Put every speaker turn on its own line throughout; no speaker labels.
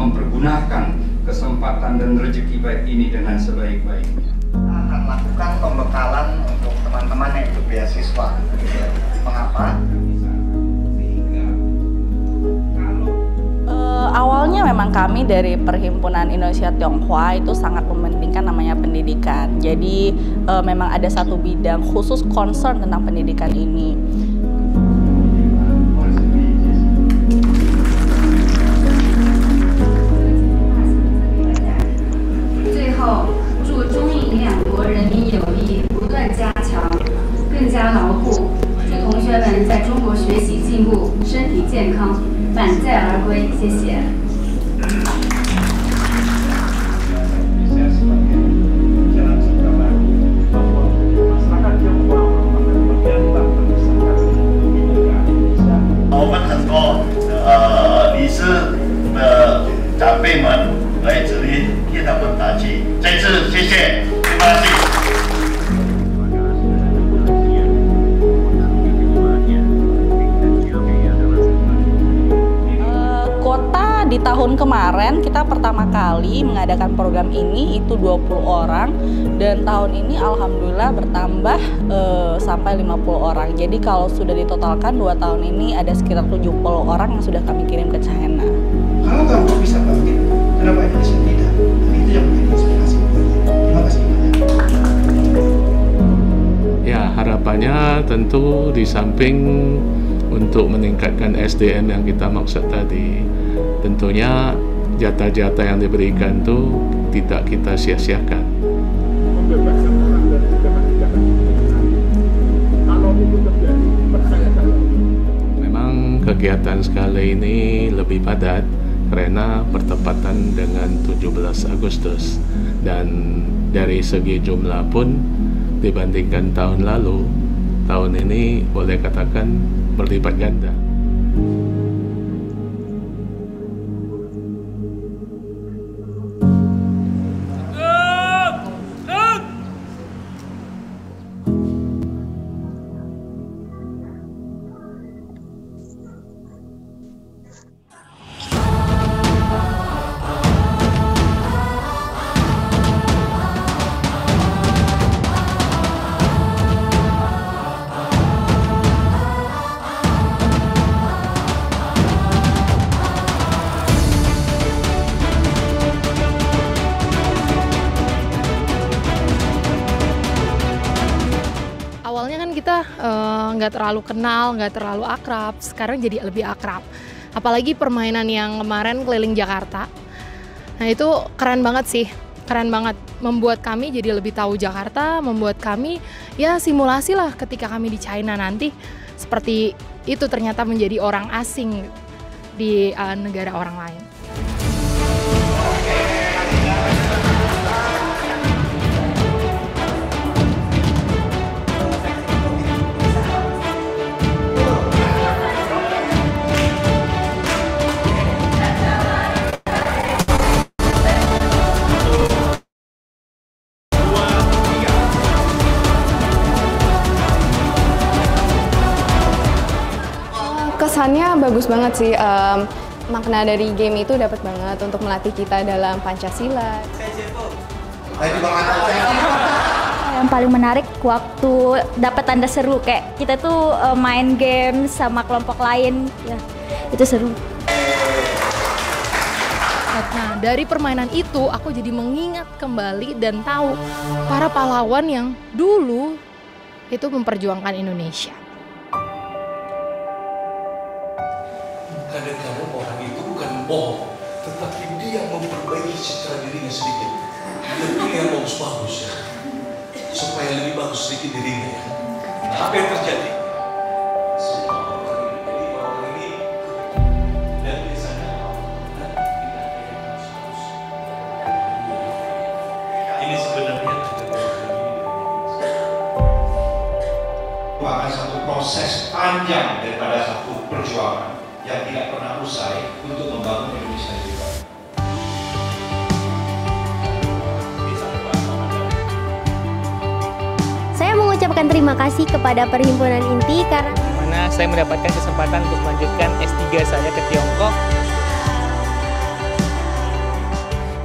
mempergunakan kesempatan dan rezeki baik ini dengan sebaik-baiknya.
Kita akan melakukan pembekalan untuk teman-teman yang ikut beasiswa. Mengapa?
Awalnya memang kami dari Perhimpunan Indonesia Tionghoa itu sangat mementingkan namanya pendidikan. Jadi memang ada satu bidang khusus concern tentang pendidikan ini. Di tahun kemarin kita pertama kali mengadakan program ini itu 20 orang dan tahun ini alhamdulillah bertambah sampai 50 orang. Jadi kalau sudah ditotalkan 2 tahun ini ada sekitar 70 orang yang sudah kami kirim ke China.
Kalau Tiongkok bisa bangkit, kenapa Indonesia tidak? Dan itu yang menjadi inspirasi buatnya. Terima kasih banyak.
Ya, harapannya tentu di samping untuk meningkatkan SDM yang kita maksud tadi, tentunya jatah-jatah yang diberikan itu tidak kita sia-siakan.
Membebaskan orang dari kebijakan kalau itu terjadi, percaya saya.
Memang kegiatan sekali ini lebih padat karena bertepatan dengan 17 Agustus dan dari segi jumlah pun dibandingkan tahun lalu, tahun ini boleh katakan berlipat ganda.
Awalnya kan kita nggak terlalu kenal, nggak terlalu akrab, sekarang jadi lebih akrab. Apalagi permainan yang kemarin keliling Jakarta. Nah itu keren banget sih, keren banget. Membuat kami jadi lebih tahu Jakarta, membuat kami ya simulasi lah ketika kami di China nanti. Seperti itu ternyata menjadi orang asing di negara orang lain.
Kesannya bagus banget sih, makna dari game itu dapat banget untuk melatih kita dalam Pancasila.
Yang paling menarik waktu dapat tanda seru, kayak kita tuh main game sama kelompok lain, ya itu seru.
Nah dari permainan itu aku jadi mengingat kembali dan tahu para pahlawan yang dulu itu memperjuangkan Indonesia.
Kadang-kadang orang itu bukan bohong, tetapi dia memperbaiki citra dirinya sedikit. Dia pilih yang bagus-bagus ya, supaya lebih bagus sedikit dirinya ya. Nah, apa yang terjadi? Semua orang jadi orang ini dan biasanya tidak ada yang bagus-bagus. Ini sebenarnya
akan satu proses panjang daripada satu perjuangan yang tidak pernah usai untuk membangun Indonesia juga.
Saya mengucapkan terima kasih kepada Perhimpunan Inti karena
saya mendapatkan kesempatan untuk melanjutkan S3 saya ke Tiongkok.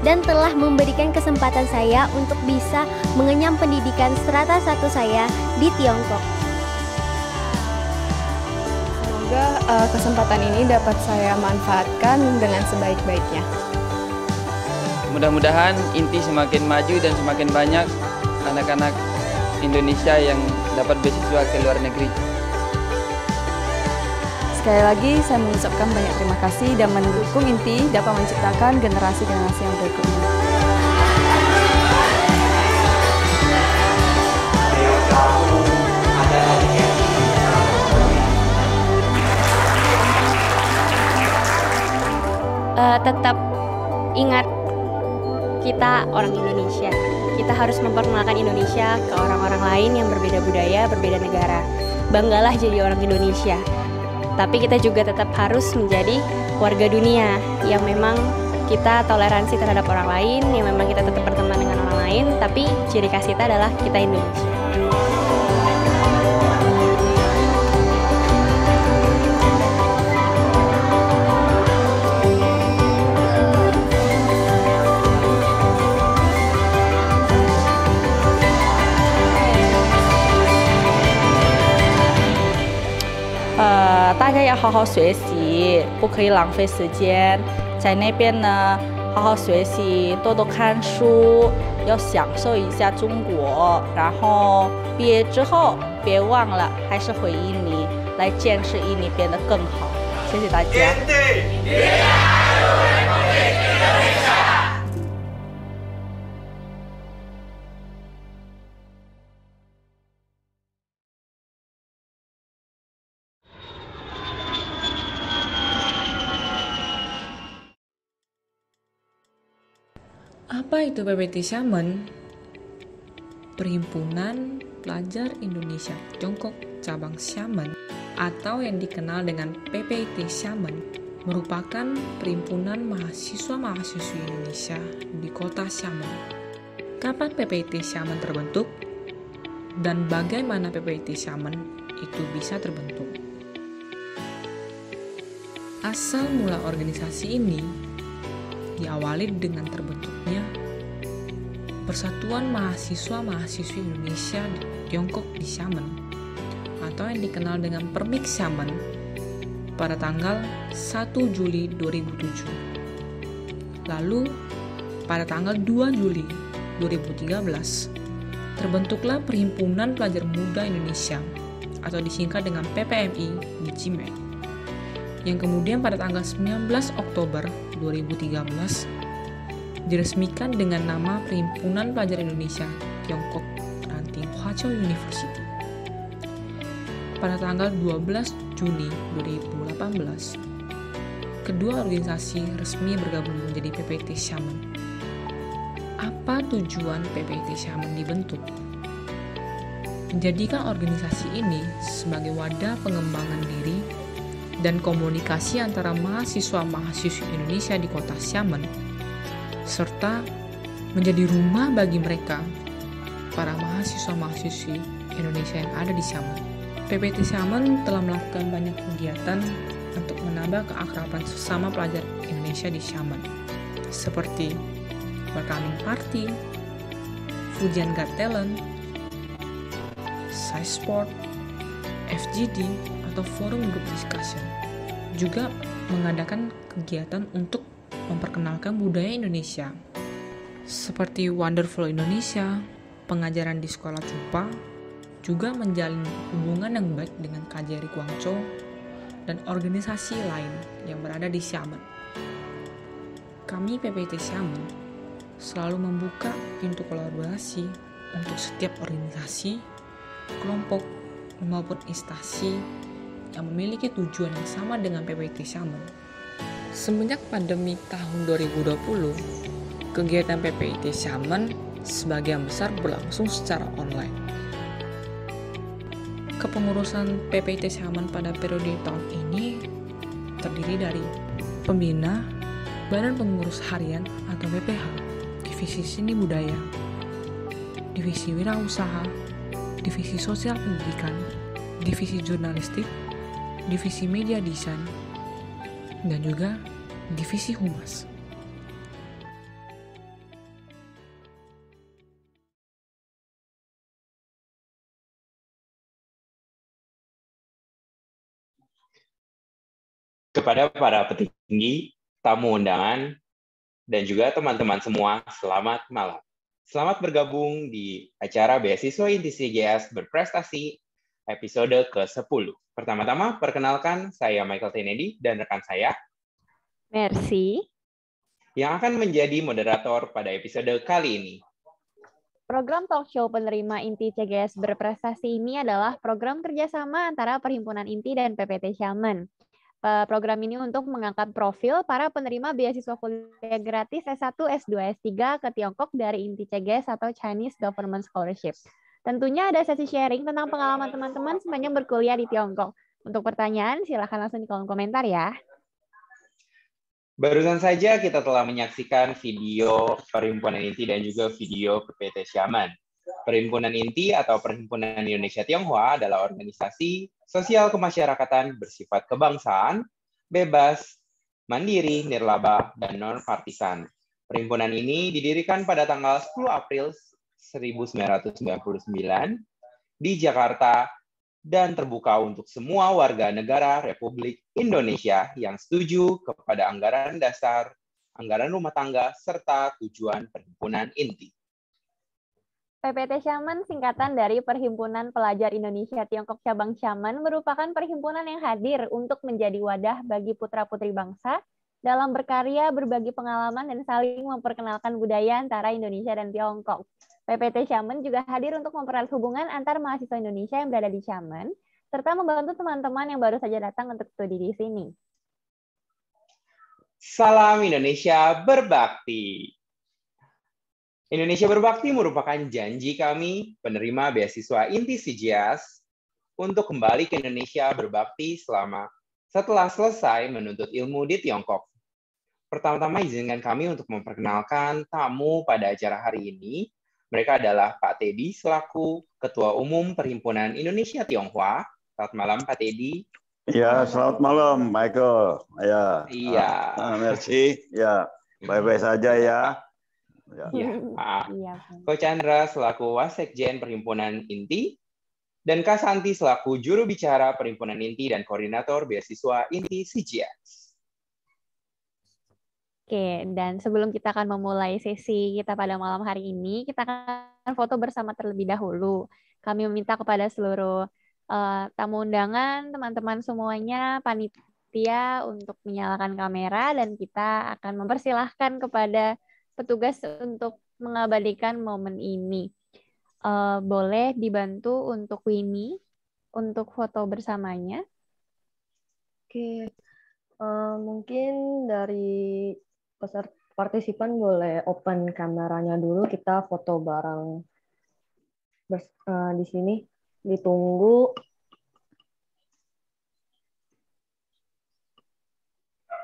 dan telah memberikan kesempatan saya untuk bisa mengenyam pendidikan strata 1 saya di Tiongkok.
Semoga kesempatan ini dapat saya manfaatkan dengan sebaik-baiknya.
Mudah-mudahan Inti semakin maju dan semakin banyak anak-anak Indonesia yang dapat beasiswa ke luar negeri.
Sekali lagi saya mengucapkan banyak terima kasih dan mendukung Inti dapat menciptakan generasi-generasi yang berikutnya.
Tetap ingat kita orang Indonesia. Kita harus memperkenalkan Indonesia ke orang-orang lain yang berbeda budaya, berbeda negara. Banggalah jadi orang Indonesia. Tapi kita juga tetap harus menjadi warga dunia yang memang kita toleransi terhadap orang lain, yang memang kita tetap berteman dengan orang lain, tapi ciri khas kita adalah kita Indonesia.
大家要好好学习，不可以浪费时间。在那边呢，好好学习，多多看书，要享受一下中国。然后毕业之后，别忘了还是回印尼，来建设印尼变得更好。谢谢大家。
Apa itu PPT Xiamen? Perhimpunan Pelajar Indonesia Tiongkok Cabang Xiamen atau yang dikenal dengan PPT Xiamen merupakan perhimpunan mahasiswa-mahasiswi Indonesia di kota Xiamen. Kapan PPT Xiamen terbentuk? Dan bagaimana PPT Xiamen itu bisa terbentuk? Asal mula organisasi ini diawali dengan terbentuknya Persatuan Mahasiswa-Mahasiswi Indonesia di Tiongkok di Xiamen atau yang dikenal dengan Permik Xiamen pada tanggal 1 Juli 2007. Lalu pada tanggal 2 Juli 2013 terbentuklah Perhimpunan Pelajar Muda Indonesia atau disingkat dengan PPMI di Cimei, yang kemudian pada tanggal 19 Oktober 2013 diresmikan dengan nama Perhimpunan Pelajar Indonesia Tiongkok Ranting Huaqiao University. Pada tanggal 12 Juni 2018, kedua organisasi resmi bergabung menjadi PPT Xiamen. Apa tujuan PPT Xiamen dibentuk? Menjadikan organisasi ini sebagai wadah pengembangan diri dan komunikasi antara mahasiswa-mahasiswi Indonesia di kota Xiamen, serta menjadi rumah bagi mereka, para mahasiswa-mahasiswi Indonesia yang ada di Xiamen. PPT Xiamen telah melakukan banyak kegiatan untuk menambah keakraban sesama pelajar Indonesia di Xiamen, seperti Welcoming Party, Fujian Got Talent, Sci Sport, FGD, atau forum group discussion. Juga mengadakan kegiatan untuk memperkenalkan budaya Indonesia seperti Wonderful Indonesia, pengajaran di sekolah Cupa, juga menjalin hubungan yang baik dengan KJRI Guangzhou dan organisasi lain yang berada di Xiamen. Kami PPT Xiamen selalu membuka pintu kolaborasi untuk setiap organisasi, kelompok, maupun instansi yang memiliki tujuan yang sama dengan PPT Xiamen. Semenjak pandemi tahun 2020, kegiatan PPT Xiamen sebagian besar berlangsung secara online. Kepengurusan PPT Xiamen pada periode tahun ini terdiri dari pembina, Badan Pengurus Harian atau BPH, Divisi Seni Budaya, Divisi Wirausaha, Divisi Sosial Pendidikan, Divisi Jurnalistik, Divisi Media Desain, dan juga Divisi Humas.
Kepada para petinggi, tamu undangan, dan juga teman-teman semua, selamat malam. Selamat bergabung di acara Beasiswa Inti CGS Berprestasi episode ke-10. Pertama-tama, perkenalkan saya Michael Kennedy dan rekan saya,
Mercy,
yang akan menjadi moderator pada episode kali ini.
Program talk show penerima Inti CGS Berprestasi ini adalah program kerjasama antara Perhimpunan Inti dan PPT Xiamen. Program ini untuk mengangkat profil para penerima beasiswa kuliah gratis S1, S2, S3 ke Tiongkok dari Inti CGS atau Chinese Government Scholarship. Tentunya ada sesi sharing tentang pengalaman teman-teman sepanjang berkuliah di Tiongkok. Untuk pertanyaan, silakan langsung di kolom komentar ya.
Barusan saja kita telah menyaksikan video Perhimpunan Inti dan juga video PPT Xiamen. Perhimpunan Inti atau Perhimpunan Indonesia Tionghoa adalah organisasi sosial kemasyarakatan bersifat kebangsaan, bebas, mandiri, nirlaba, dan non-partisan. Perhimpunan ini didirikan pada tanggal 10 April 1999 di Jakarta dan terbuka untuk semua warga negara Republik Indonesia yang setuju kepada anggaran dasar, anggaran rumah tangga, serta tujuan Perhimpunan Inti.
PPT Xiamen singkatan dari Perhimpunan Pelajar Indonesia Tiongkok Cabang Xiamen merupakan perhimpunan yang hadir untuk menjadi wadah bagi putra-putri bangsa dalam berkarya, berbagi pengalaman, dan saling memperkenalkan budaya antara Indonesia dan Tiongkok. PPT Xiamen juga hadir untuk mempererat hubungan antar mahasiswa Indonesia yang berada di Xiamen, serta membantu teman-teman yang baru saja datang untuk studi di sini.
Salam Indonesia Berbakti. Indonesia Berbakti merupakan janji kami, penerima beasiswa Inti CGS, untuk kembali ke Indonesia berbakti setelah selesai menuntut ilmu di Tiongkok. Pertama-tama izinkan kami untuk memperkenalkan tamu pada acara hari ini. Mereka adalah Pak Teddy selaku Ketua Umum Perhimpunan Indonesia Tionghoa. Selamat malam Pak Teddy.
Ya, selamat malam Michael. Ya.
Iya.
Merci. Ya, baik-baik saja ya.
Ya. Ko Chandra selaku Wasekjen Perhimpunan Inti dan Kak Santi selaku juru bicara Perhimpunan Inti dan koordinator beasiswa Inti CGS.
Oke, dan sebelum kita akan memulai sesi kita pada malam hari ini, kita akan foto bersama terlebih dahulu. Kami meminta kepada seluruh tamu undangan, teman-teman semuanya, panitia untuk menyalakan kamera, dan kita akan mempersilahkan kepada petugas untuk mengabadikan momen ini. Boleh dibantu untuk Winnie untuk foto bersamanya.
Oke, mungkin dari partisipan boleh open kameranya dulu, kita foto bareng di sini. Ditunggu.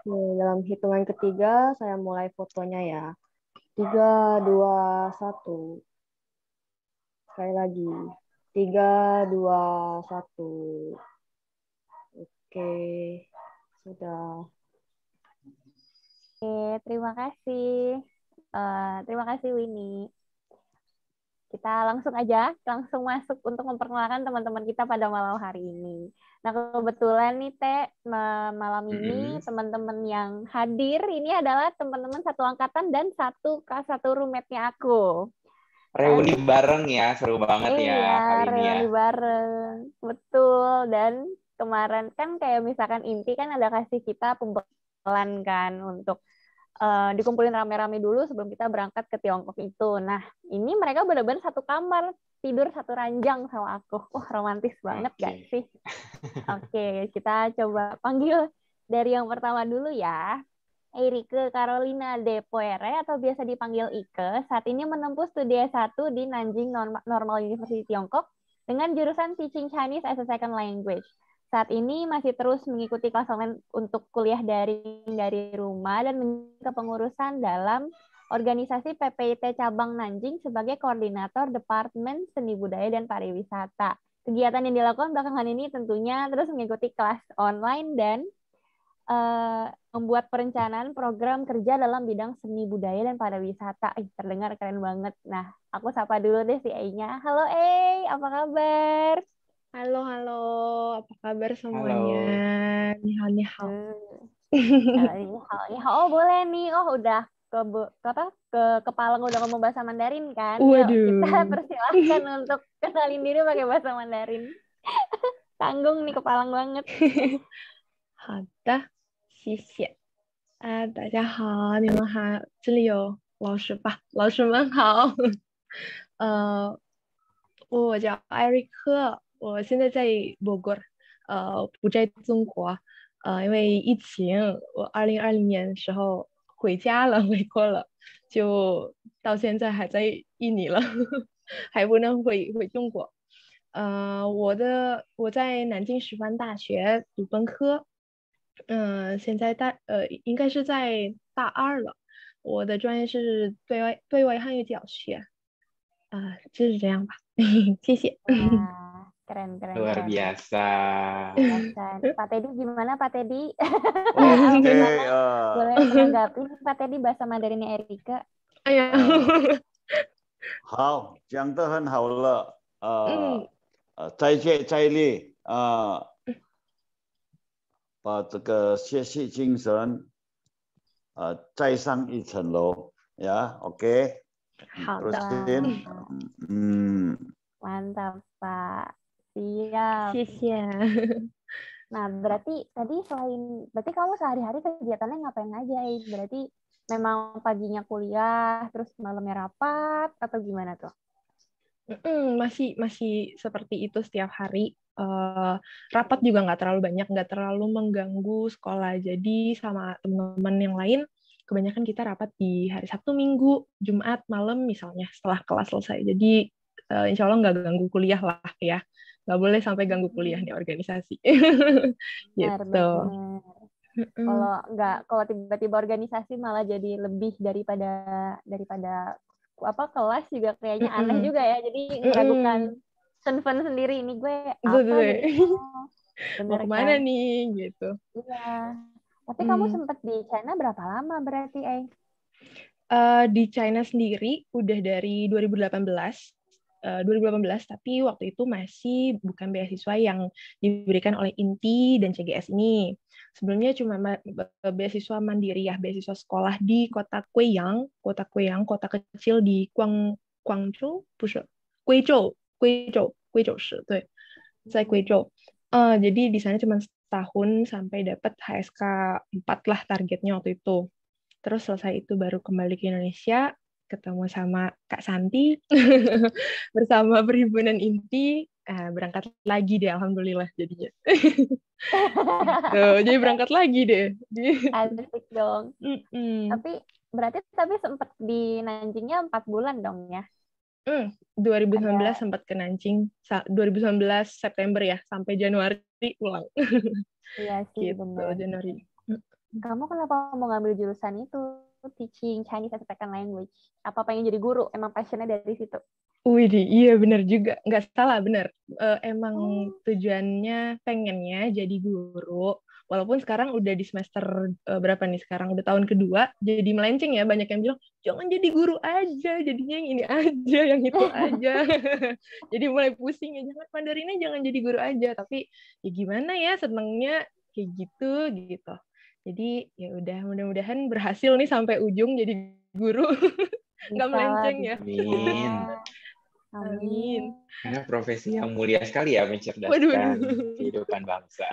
Dalam hitungan ketiga, saya mulai fotonya ya. 3, 2, 1. Sekali lagi. 3, 2, 1. Oke, sudah.
Oke, terima kasih. Terima kasih Winnie. Kita langsung masuk untuk memperkenalkan teman-teman kita pada malam hari ini. Nah, kebetulan nih malam ini teman-teman yang hadir ini adalah teman-teman satu angkatan dan satu roommate-nya aku.
Reuni bareng ya, seru banget ya kali ini ya.
Reuni bareng, betul. Dan kemarin kan kayak misalkan Inti kan ada kasih kita pembelan kan untuk dikumpulin rame-rame dulu sebelum kita berangkat ke Tiongkok itu. Nah, ini mereka benar-benar satu kamar, tidur satu ranjang sama aku. Wah, romantis banget gak sih? Oke, kita coba panggil dari yang pertama dulu ya. Eirike Carolina de Poere atau biasa dipanggil Ike, saat ini menempuh studi S1 di Nanjing Normal University Tiongkok dengan jurusan Teaching Chinese as a Second Language. Saat ini masih terus mengikuti kelas online untuk kuliah daring dari rumah dan menjaga kepengurusan dalam organisasi PPIT Cabang Nanjing sebagai koordinator Departemen Seni Budaya dan Pariwisata. Kegiatan yang dilakukan belakangan ini tentunya terus mengikuti kelas online dan membuat perencanaan program kerja dalam bidang seni budaya dan pariwisata. Terdengar keren banget. Nah, aku sapa dulu deh si Ei-nya. Halo Ei, apa kabar?
Halo, halo. Apa kabar semuanya?
Halo.
Ni hao, ni hao.
Kalau oh boleh nih. Oh udah ke Kepalang udah ngomong bahasa Mandarin kan? Yuk kita
Waduh.
persilahkan untuk kenalin diri pakai bahasa Mandarin. Tanggung nih Kepalang banget.
好的，谢谢。大家好，你们好，这里有老师吧？老师们好。我叫艾瑞克，我现在在博格，不在中国。因为疫情，我2020年时候回家了，回国了，就到现在还在印尼了，还不能回中国。我在南京师范大学读本科，现在应该是在大2了。我的专业是对外汉语教学，就是这样吧。谢谢。
Keren.
Luar biasa.
Pak Teddy gimana Pak Teddy?
Oke,
Boleh menanggapi Pak Teddy bahasa Mandarinnya Erika?
好，讲得很好了，再接再厉，把这个学习精神，再上一层楼，呀，OK。
好的。 Mantap Pak. Siap.
谢谢。
Nah, berarti kamu sehari-hari kegiatannya ngapain aja, Berarti memang paginya kuliah, terus malamnya rapat, atau gimana tuh?
Masih seperti itu setiap hari. Rapat juga nggak terlalu banyak, nggak terlalu mengganggu sekolah. Jadi sama teman-teman yang lain, kebanyakan kita rapat di hari Sabtu, Minggu, Jumat, malam misalnya setelah kelas selesai. Jadi insya Allah nggak ganggu kuliah lah ya. Nggak boleh sampai ganggu kuliah nih organisasi. Gitu.
Kalau tiba-tiba organisasi malah jadi lebih daripada kelas juga kayaknya aneh juga ya. Jadi meragukan fun sendiri ini gue apa gitu.
Mau kemana nih gitu.
Iya. Tapi kamu sempat di China berapa lama berarti,
Di China sendiri udah dari 2018, tapi waktu itu masih bukan beasiswa yang diberikan oleh INTI dan CGS ini. Sebelumnya cuma beasiswa mandiri ya, beasiswa sekolah di kota Guiyang, kota kecil di Guangzhou, Guizhou市，对，在Guizhou。Jadi di sana cuma setahun sampai dapat HSK 4 lah targetnya waktu itu. Terus selesai itu baru kembali ke Indonesia, ketemu sama Kak Santi, bersama Perhimpunan Inti, berangkat lagi deh, alhamdulillah jadinya. Jadi berangkat lagi deh.
Asik dong. Tapi sempat di Nanjingnya 4 bulan dong ya?
2019 sempat ke Nanjing, 2019 September ya, sampai Januari pulang.
Iya sih,
gitu,
benar.
Januari.
Kamu kenapa mau ngambil jurusan itu? Teaching Chinese as a Second Language. Apa pengen jadi guru? Emang passionnya dari situ?
Widih, iya benar juga. Nggak salah, benar. Emang tujuannya pengennya jadi guru. Walaupun sekarang udah di semester berapa nih sekarang? Udah tahun kedua. Jadi melenceng ya. Banyak yang bilang, jangan jadi guru aja. Jadinya yang ini aja, yang itu aja. Jadi mulai pusing ya. Jangan Mandarinnya, jangan jadi guru aja. Tapi ya gimana ya, senengnya kayak gitu. Jadi ya udah mudah-mudahan berhasil nih sampai ujung jadi guru. Nggak melenceng ya. Amin.
Karena profesi yang mulia sekali ya, mencerdaskan kehidupan bangsa.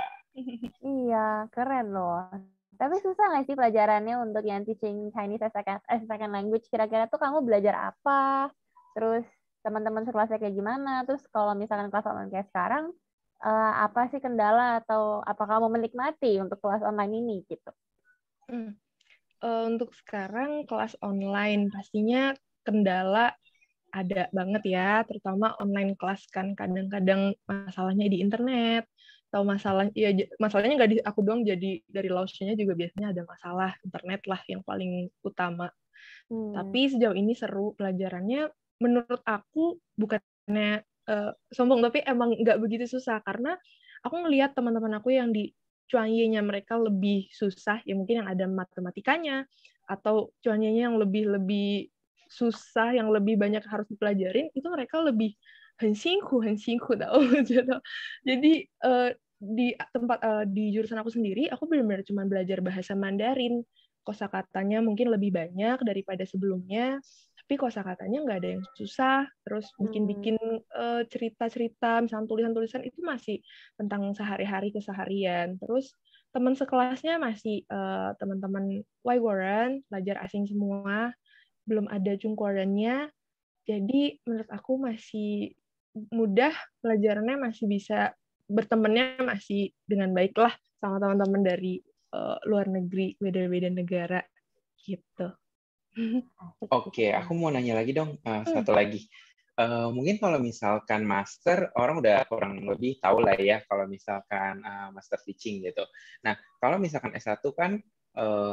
Iya, keren loh. Tapi susah nggak sih pelajarannya untuk yang teaching Chinese as a second language? Kira-kira tuh kamu belajar apa? Terus teman-teman sekelasnya kayak gimana? Terus kalau misalkan kelas online kayak sekarang, apa sih kendala atau apa kamu menikmati untuk kelas online ini gitu?
Untuk sekarang kelas online pastinya kendala ada banget ya, terutama online kelas kan kadang-kadang masalahnya di internet atau masalahnya nggak di aku doang, jadi dari Laosia juga biasanya ada masalah internet lah yang paling utama. Tapi sejauh ini seru pelajarannya, menurut aku bukannya sombong, tapi emang nggak begitu susah karena aku ngelihat teman-teman aku yang di cuanye-nya mereka lebih susah, ya mungkin yang ada matematikanya atau cuanye-nya yang lebih susah, yang lebih banyak harus dipelajarin, itu mereka lebih 很辛苦tau gitu. Jadi di jurusan aku sendiri, aku benar-benar cuma belajar bahasa Mandarin. Kosakatanya mungkin lebih banyak daripada sebelumnya, tapi kosakatanya nggak ada yang susah. Terus bikin cerita-cerita, misalnya tulisan-tulisan itu masih tentang sehari-hari keseharian. Terus teman sekelasnya masih teman-teman Waigoran, pelajar asing semua, belum ada Jungkoreannya. Jadi menurut aku masih mudah, pelajarannya masih bisa, bertemannya masih dengan baik lah sama teman-teman dari luar negeri, beda-beda negara gitu.
Oke, aku mau nanya lagi dong, satu lagi. Mungkin kalau misalkan master, orang udah kurang lebih tahu lah ya kalau misalkan master teaching gitu. Nah, kalau misalkan S1 kan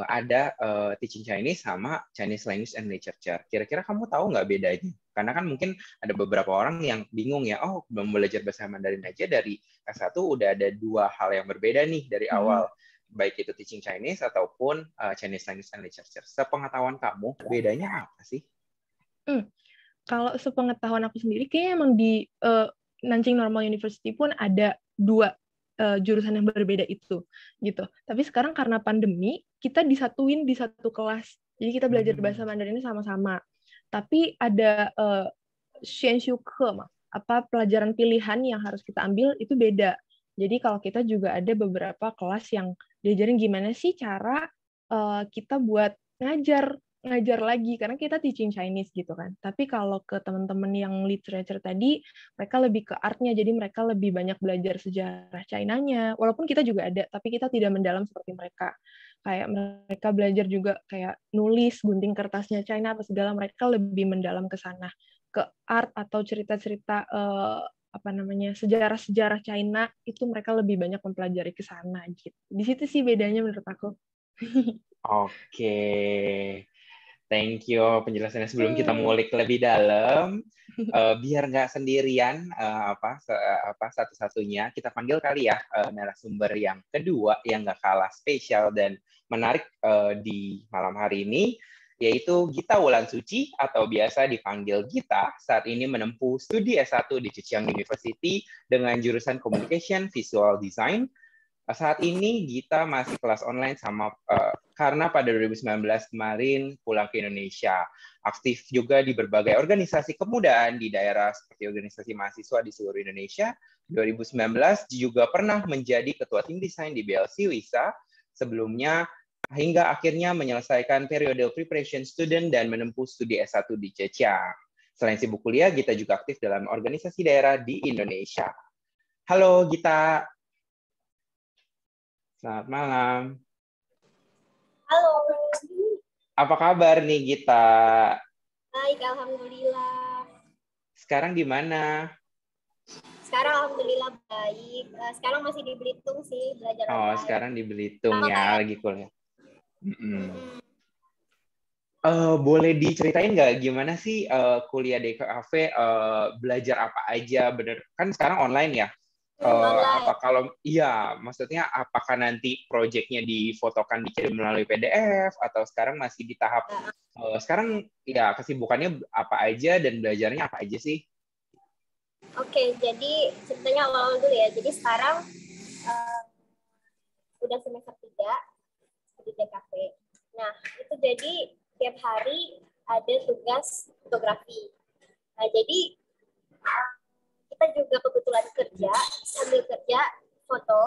ada teaching Chinese sama Chinese Language and Literature. Kira-kira kamu tahu nggak bedanya? Karena kan mungkin ada beberapa orang yang bingung ya, oh belajar bahasa Mandarin aja dari S1 udah ada dua hal yang berbeda nih dari awal. Baik itu teaching Chinese ataupun Chinese Language and Literature. Sepengetahuan kamu, bedanya apa sih?
Kalau sepengetahuan aku sendiri, kayaknya emang di Nanjing Normal University pun ada dua jurusan yang berbeda itu, gitu. Tapi sekarang karena pandemi, kita disatuin di satu kelas. Jadi kita belajar bahasa Mandarin ini sama-sama. Tapi ada Xianshuke, pelajaran pilihan yang harus kita ambil itu beda. Jadi kalau kita juga ada beberapa kelas yang diajarin gimana sih cara kita buat ngajar lagi, karena kita teaching Chinese gitu kan. Tapi kalau ke teman-teman yang literature tadi, mereka lebih ke artnya, jadi mereka lebih banyak belajar sejarah China-nya. Walaupun kita juga ada, tapi kita tidak mendalam seperti mereka. Kayak mereka belajar juga kayak nulis, gunting kertasnya China, apa segala, mereka lebih mendalam ke sana. Ke art atau cerita-cerita sejarah-sejarah China, itu mereka lebih banyak mempelajari ke sana gitu. Di situ sih bedanya menurut aku.
Oke. Thank you penjelasannya. Sebelum kita ngulik lebih dalam, biar nggak sendirian satu-satunya, kita panggil kali ya narasumber yang kedua yang nggak kalah spesial dan menarik di malam hari ini, yaitu Gita Wulansuci atau biasa dipanggil Gita. Saat ini menempuh studi S1 di Zhejiang University dengan jurusan Communication Visual Design. Saat ini Gita masih kelas online karena pada 2019 kemarin pulang ke Indonesia. Aktif juga di berbagai organisasi kemudaan di daerah seperti organisasi mahasiswa di seluruh Indonesia. 2019 juga pernah menjadi ketua tim desain di BLC WISA. Sebelumnya hingga akhirnya menyelesaikan periode preparation student dan menempuh studi S1 di Zhejiang. Selain sibuk kuliah, Gita juga aktif dalam organisasi daerah di Indonesia. Halo Gita. Selamat malam.
Halo.
Apa kabar nih Gita?
Baik, alhamdulillah.
Sekarang di mana?
Sekarang alhamdulillah baik. Sekarang masih di Belitung sih, belajar online.
Sekarang di Belitung ya, lagi kuliah. Boleh diceritain nggak gimana sih kuliah di kafe, belajar apa aja? Bener kan sekarang online ya? Maksudnya apakah nanti proyeknya difotokan dikirim melalui PDF atau sekarang masih di tahap sekarang ya kesibukannya apa aja dan belajarnya apa aja sih?
Oke, jadi ceritanya awal dulu ya. Jadi sekarang udah semester 3 di DKV. Nah, itu jadi tiap hari ada tugas fotografi. Nah, jadi kita juga kebetulan sambil kerja foto,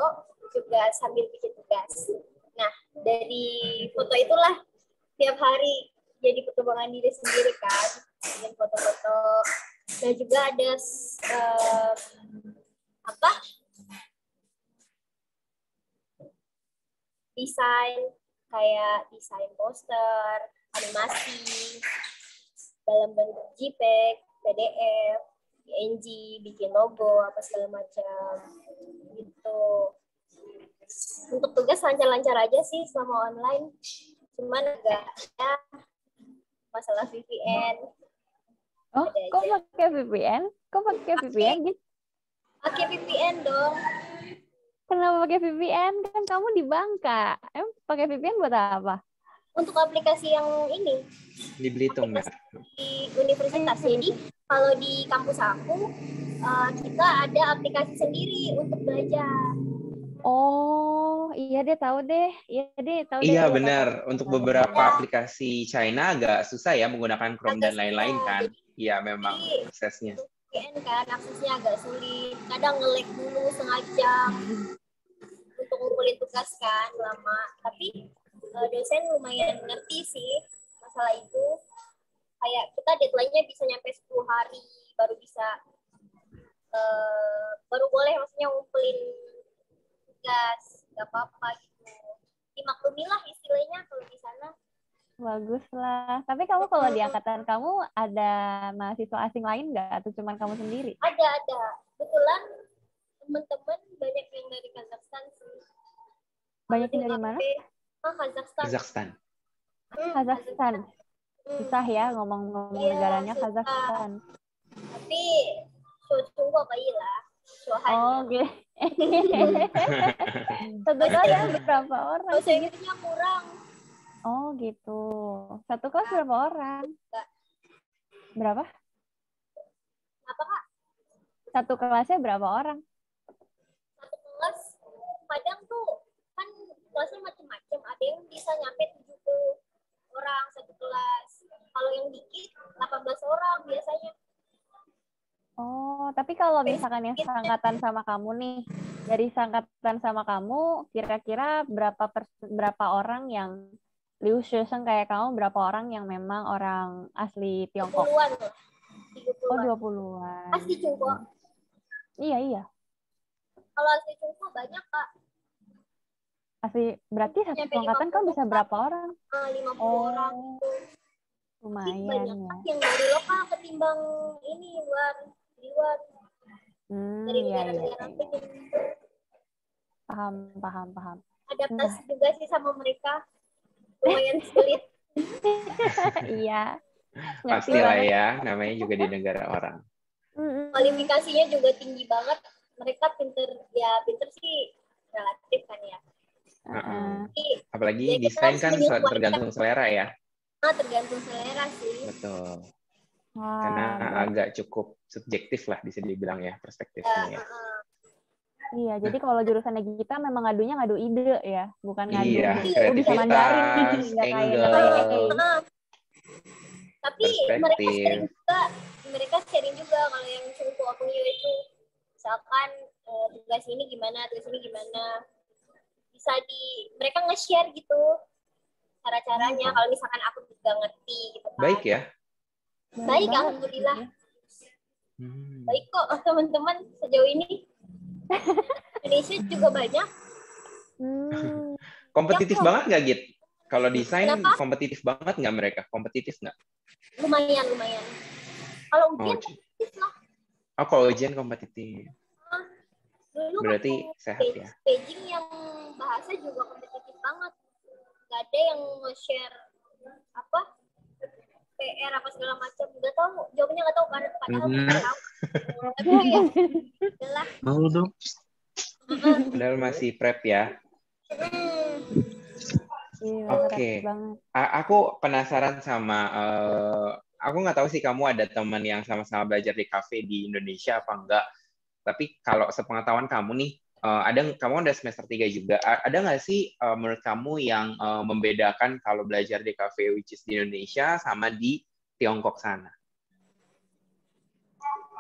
juga sambil bikin tugas. Nah, dari foto itulah tiap hari jadi perkembangan diri sendiri kan, bikin foto-foto. Dan juga ada desain, kayak desain poster, animasi, dalam bentuk JPEG, PDF, PNG, bikin logo, apa segala macam gitu. Untuk tugas lancar-lancar aja sih selama online, cuman agak ya masalah VPN.
Oh, kok pakai VPN? Gitu? Pakai VPN dong. Kenapa pakai VPN? Kan kamu di Bangka. Pakai VPN buat apa?
Untuk aplikasi yang ini.
Di Belitung, ya?
Di universitas. Jadi kalau di kampus aku kita ada aplikasi sendiri untuk belajar.
Oh, iya deh tahu deh. Iya deh tahu deh.
Iya
Iya,
benar,
tahu.
untuk beberapa aplikasi China agak susah ya menggunakan Chrome dan lain-lain kan. Iya memang aksesnya.
VPN kan aksesnya agak sulit. Kadang nge-lag dulu setengah jam untuk ngumpulin tugas kan lama. Tapi dosen lumayan ngerti sih masalah itu. Kayak kita deadline-nya bisa nyampe 10 hari baru bisa baru boleh maksudnya ngumpulin tugas, nggak apa-apa gitu. Dimaklumilah istilahnya kalau di sana.
Bagus lah. Tapi kamu kalau di angkatan kamu ada mahasiswa asing lain nggak? Atau cuma kamu sendiri?
Ada. Kebetulan teman-teman banyak yang dari Kazakhstan sih.
Banyak yang dari mana?
Kazakhstan.
Kazakhstan. Susah ya ngomong-ngomong negaranya Kazakhstan.
Tapi tunggu apa lah.
Oh, gitu. Satu kelas berapa orang?
Dosennya kurang.
Oh, gitu. Satu kelas berapa orang? Berapa?
Apa, Kak?
Satu kelasnya berapa orang?
Satu kelas kadang tuh kan kelasnya macam-macam. Ada yang bisa nyampe 70 orang satu kelas. Kalau yang dikit 18 orang biasanya.
Oh, tapi kalau misalkan yang seangkatan sama kamu nih, dari seangkatan sama kamu, kira-kira berapa orang yang Liu Shusheng kayak kamu, berapa orang yang memang orang asli Tiongkok?
20-an.
Oh, 20-an.
Asli Tiongkok.
Iya.
Kalau asli Tiongkok banyak, Kak.
Asli, berarti satu angkatan kamu bisa berapa orang?
50 orang.
Lumayan
banyak
ya.
Yang dari lokal ketimbang ini di luar. Dari negara-negara lain.
Paham.
Adaptasi juga sih sama mereka. Lumayan sulit.
Iya.
Pastilah ya, namanya juga di negara orang.
Kualifikasinya juga tinggi banget. Mereka pinter sih relatif kan ya.
Apalagi desain kan tergantung selera ya.
Tergantung selera sih.
Betul. Karena agak cukup subjektif lah bisa dibilang ya perspektifnya ya.
Iya, jadi kalau jurusannya kita memang ngadu ide ya, bukan ngadu
kreativitas,
Mandarin,
Tapi mereka sharing juga kalau yang Cungku aku itu misalkan tugas ini gimana, bisa mereka nge-share gitu cara-caranya kalau misalkan aku juga ngerti gitu kan.
Baik ya.
Baik, alhamdulillah. Baik kok teman-teman sejauh ini. Indonesia juga banyak.
Kompetitif banget nggak, Git? Kalau desain kompetitif banget nggak mereka? Kompetitif nggak?
Lumayan. Kalau ujian kompetitif lah.
Oh, kalau ujian kompetitif.
Dulu
berarti sehat ya.
Beijing yang bahasa juga kompetitif banget. Nggak ada yang nge-share PR apa segala macam. Nggak tahu, jawabnya nggak tahu padahal nggak tahu. Tapi ya, adalah.
Mau dong. Padahal masih prep ya. Oke. Aku penasaran sama aku nggak tahu sih kamu ada teman yang sama-sama belajar di kafe di Indonesia apa enggak. Tapi kalau sepengetahuan kamu nih, kamu ada semester 3 juga. Ada nggak sih menurut kamu yang membedakan kalau belajar di kafe which is di Indonesia sama di Tiongkok sana?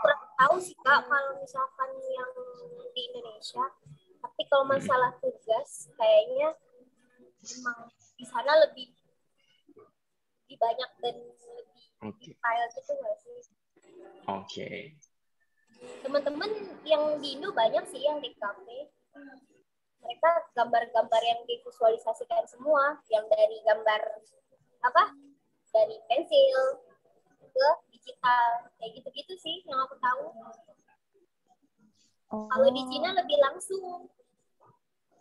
Kurang tahu sih Kak kalau misalkan yang di Indonesia. Tapi kalau masalah tugas kayaknya memang di sana lebih banyak dan lebih detail gitu nggak sih?
Oke.
Teman-teman yang di Indo banyak sih yang di kafe. Mereka gambar-gambar yang divisualisasikan semua, yang dari gambar dari pensil ke digital, kayak gitu-gitu sih yang aku tahu. Kalau di Cina lebih langsung.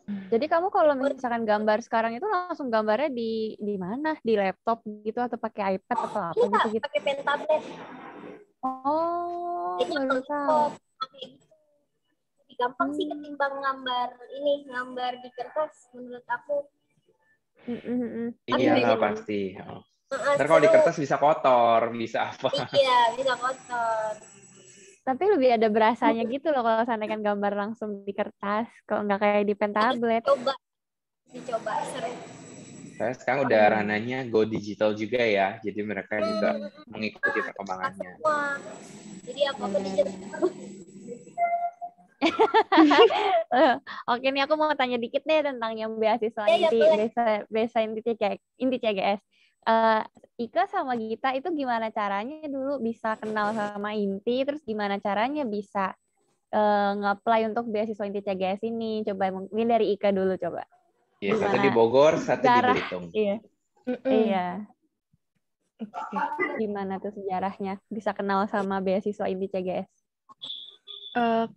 Jadi kamu kalau misalkan gambar sekarang itu langsung gambarnya di mana? Di laptop gitu atau pakai iPad atau apa gitu?
Pakai pen tablet.
Oh,
baru tahu. Lebih gampang sih ketimbang gambar di kertas menurut aku.
Iya lah pasti. Ntar kalau di kertas bisa kotor, bisa apa?
Iya, bisa kotor.
Tapi lebih ada berasanya gitu loh kalau santekan gambar langsung di kertas, kalau nggak kayak di pen tablet.
Dicoba seru.
Saya sekarang udah ranahnya go digital juga ya, jadi mereka juga mengikuti perkembangannya.
Jadi apa-apa digital.
Oke, nih aku mau tanya dikit deh tentang yang beasiswa inti CGS. Ika sama Gita itu gimana caranya dulu bisa kenal sama Inti, terus gimana caranya bisa nge-apply untuk beasiswa Inti CGS ini? Coba mungkin dari Ika dulu coba.
Iya, satu di Bogor, satu di Belitung.
Iya. Iya. Gimana tuh sejarahnya bisa kenal sama beasiswa Inti CGS?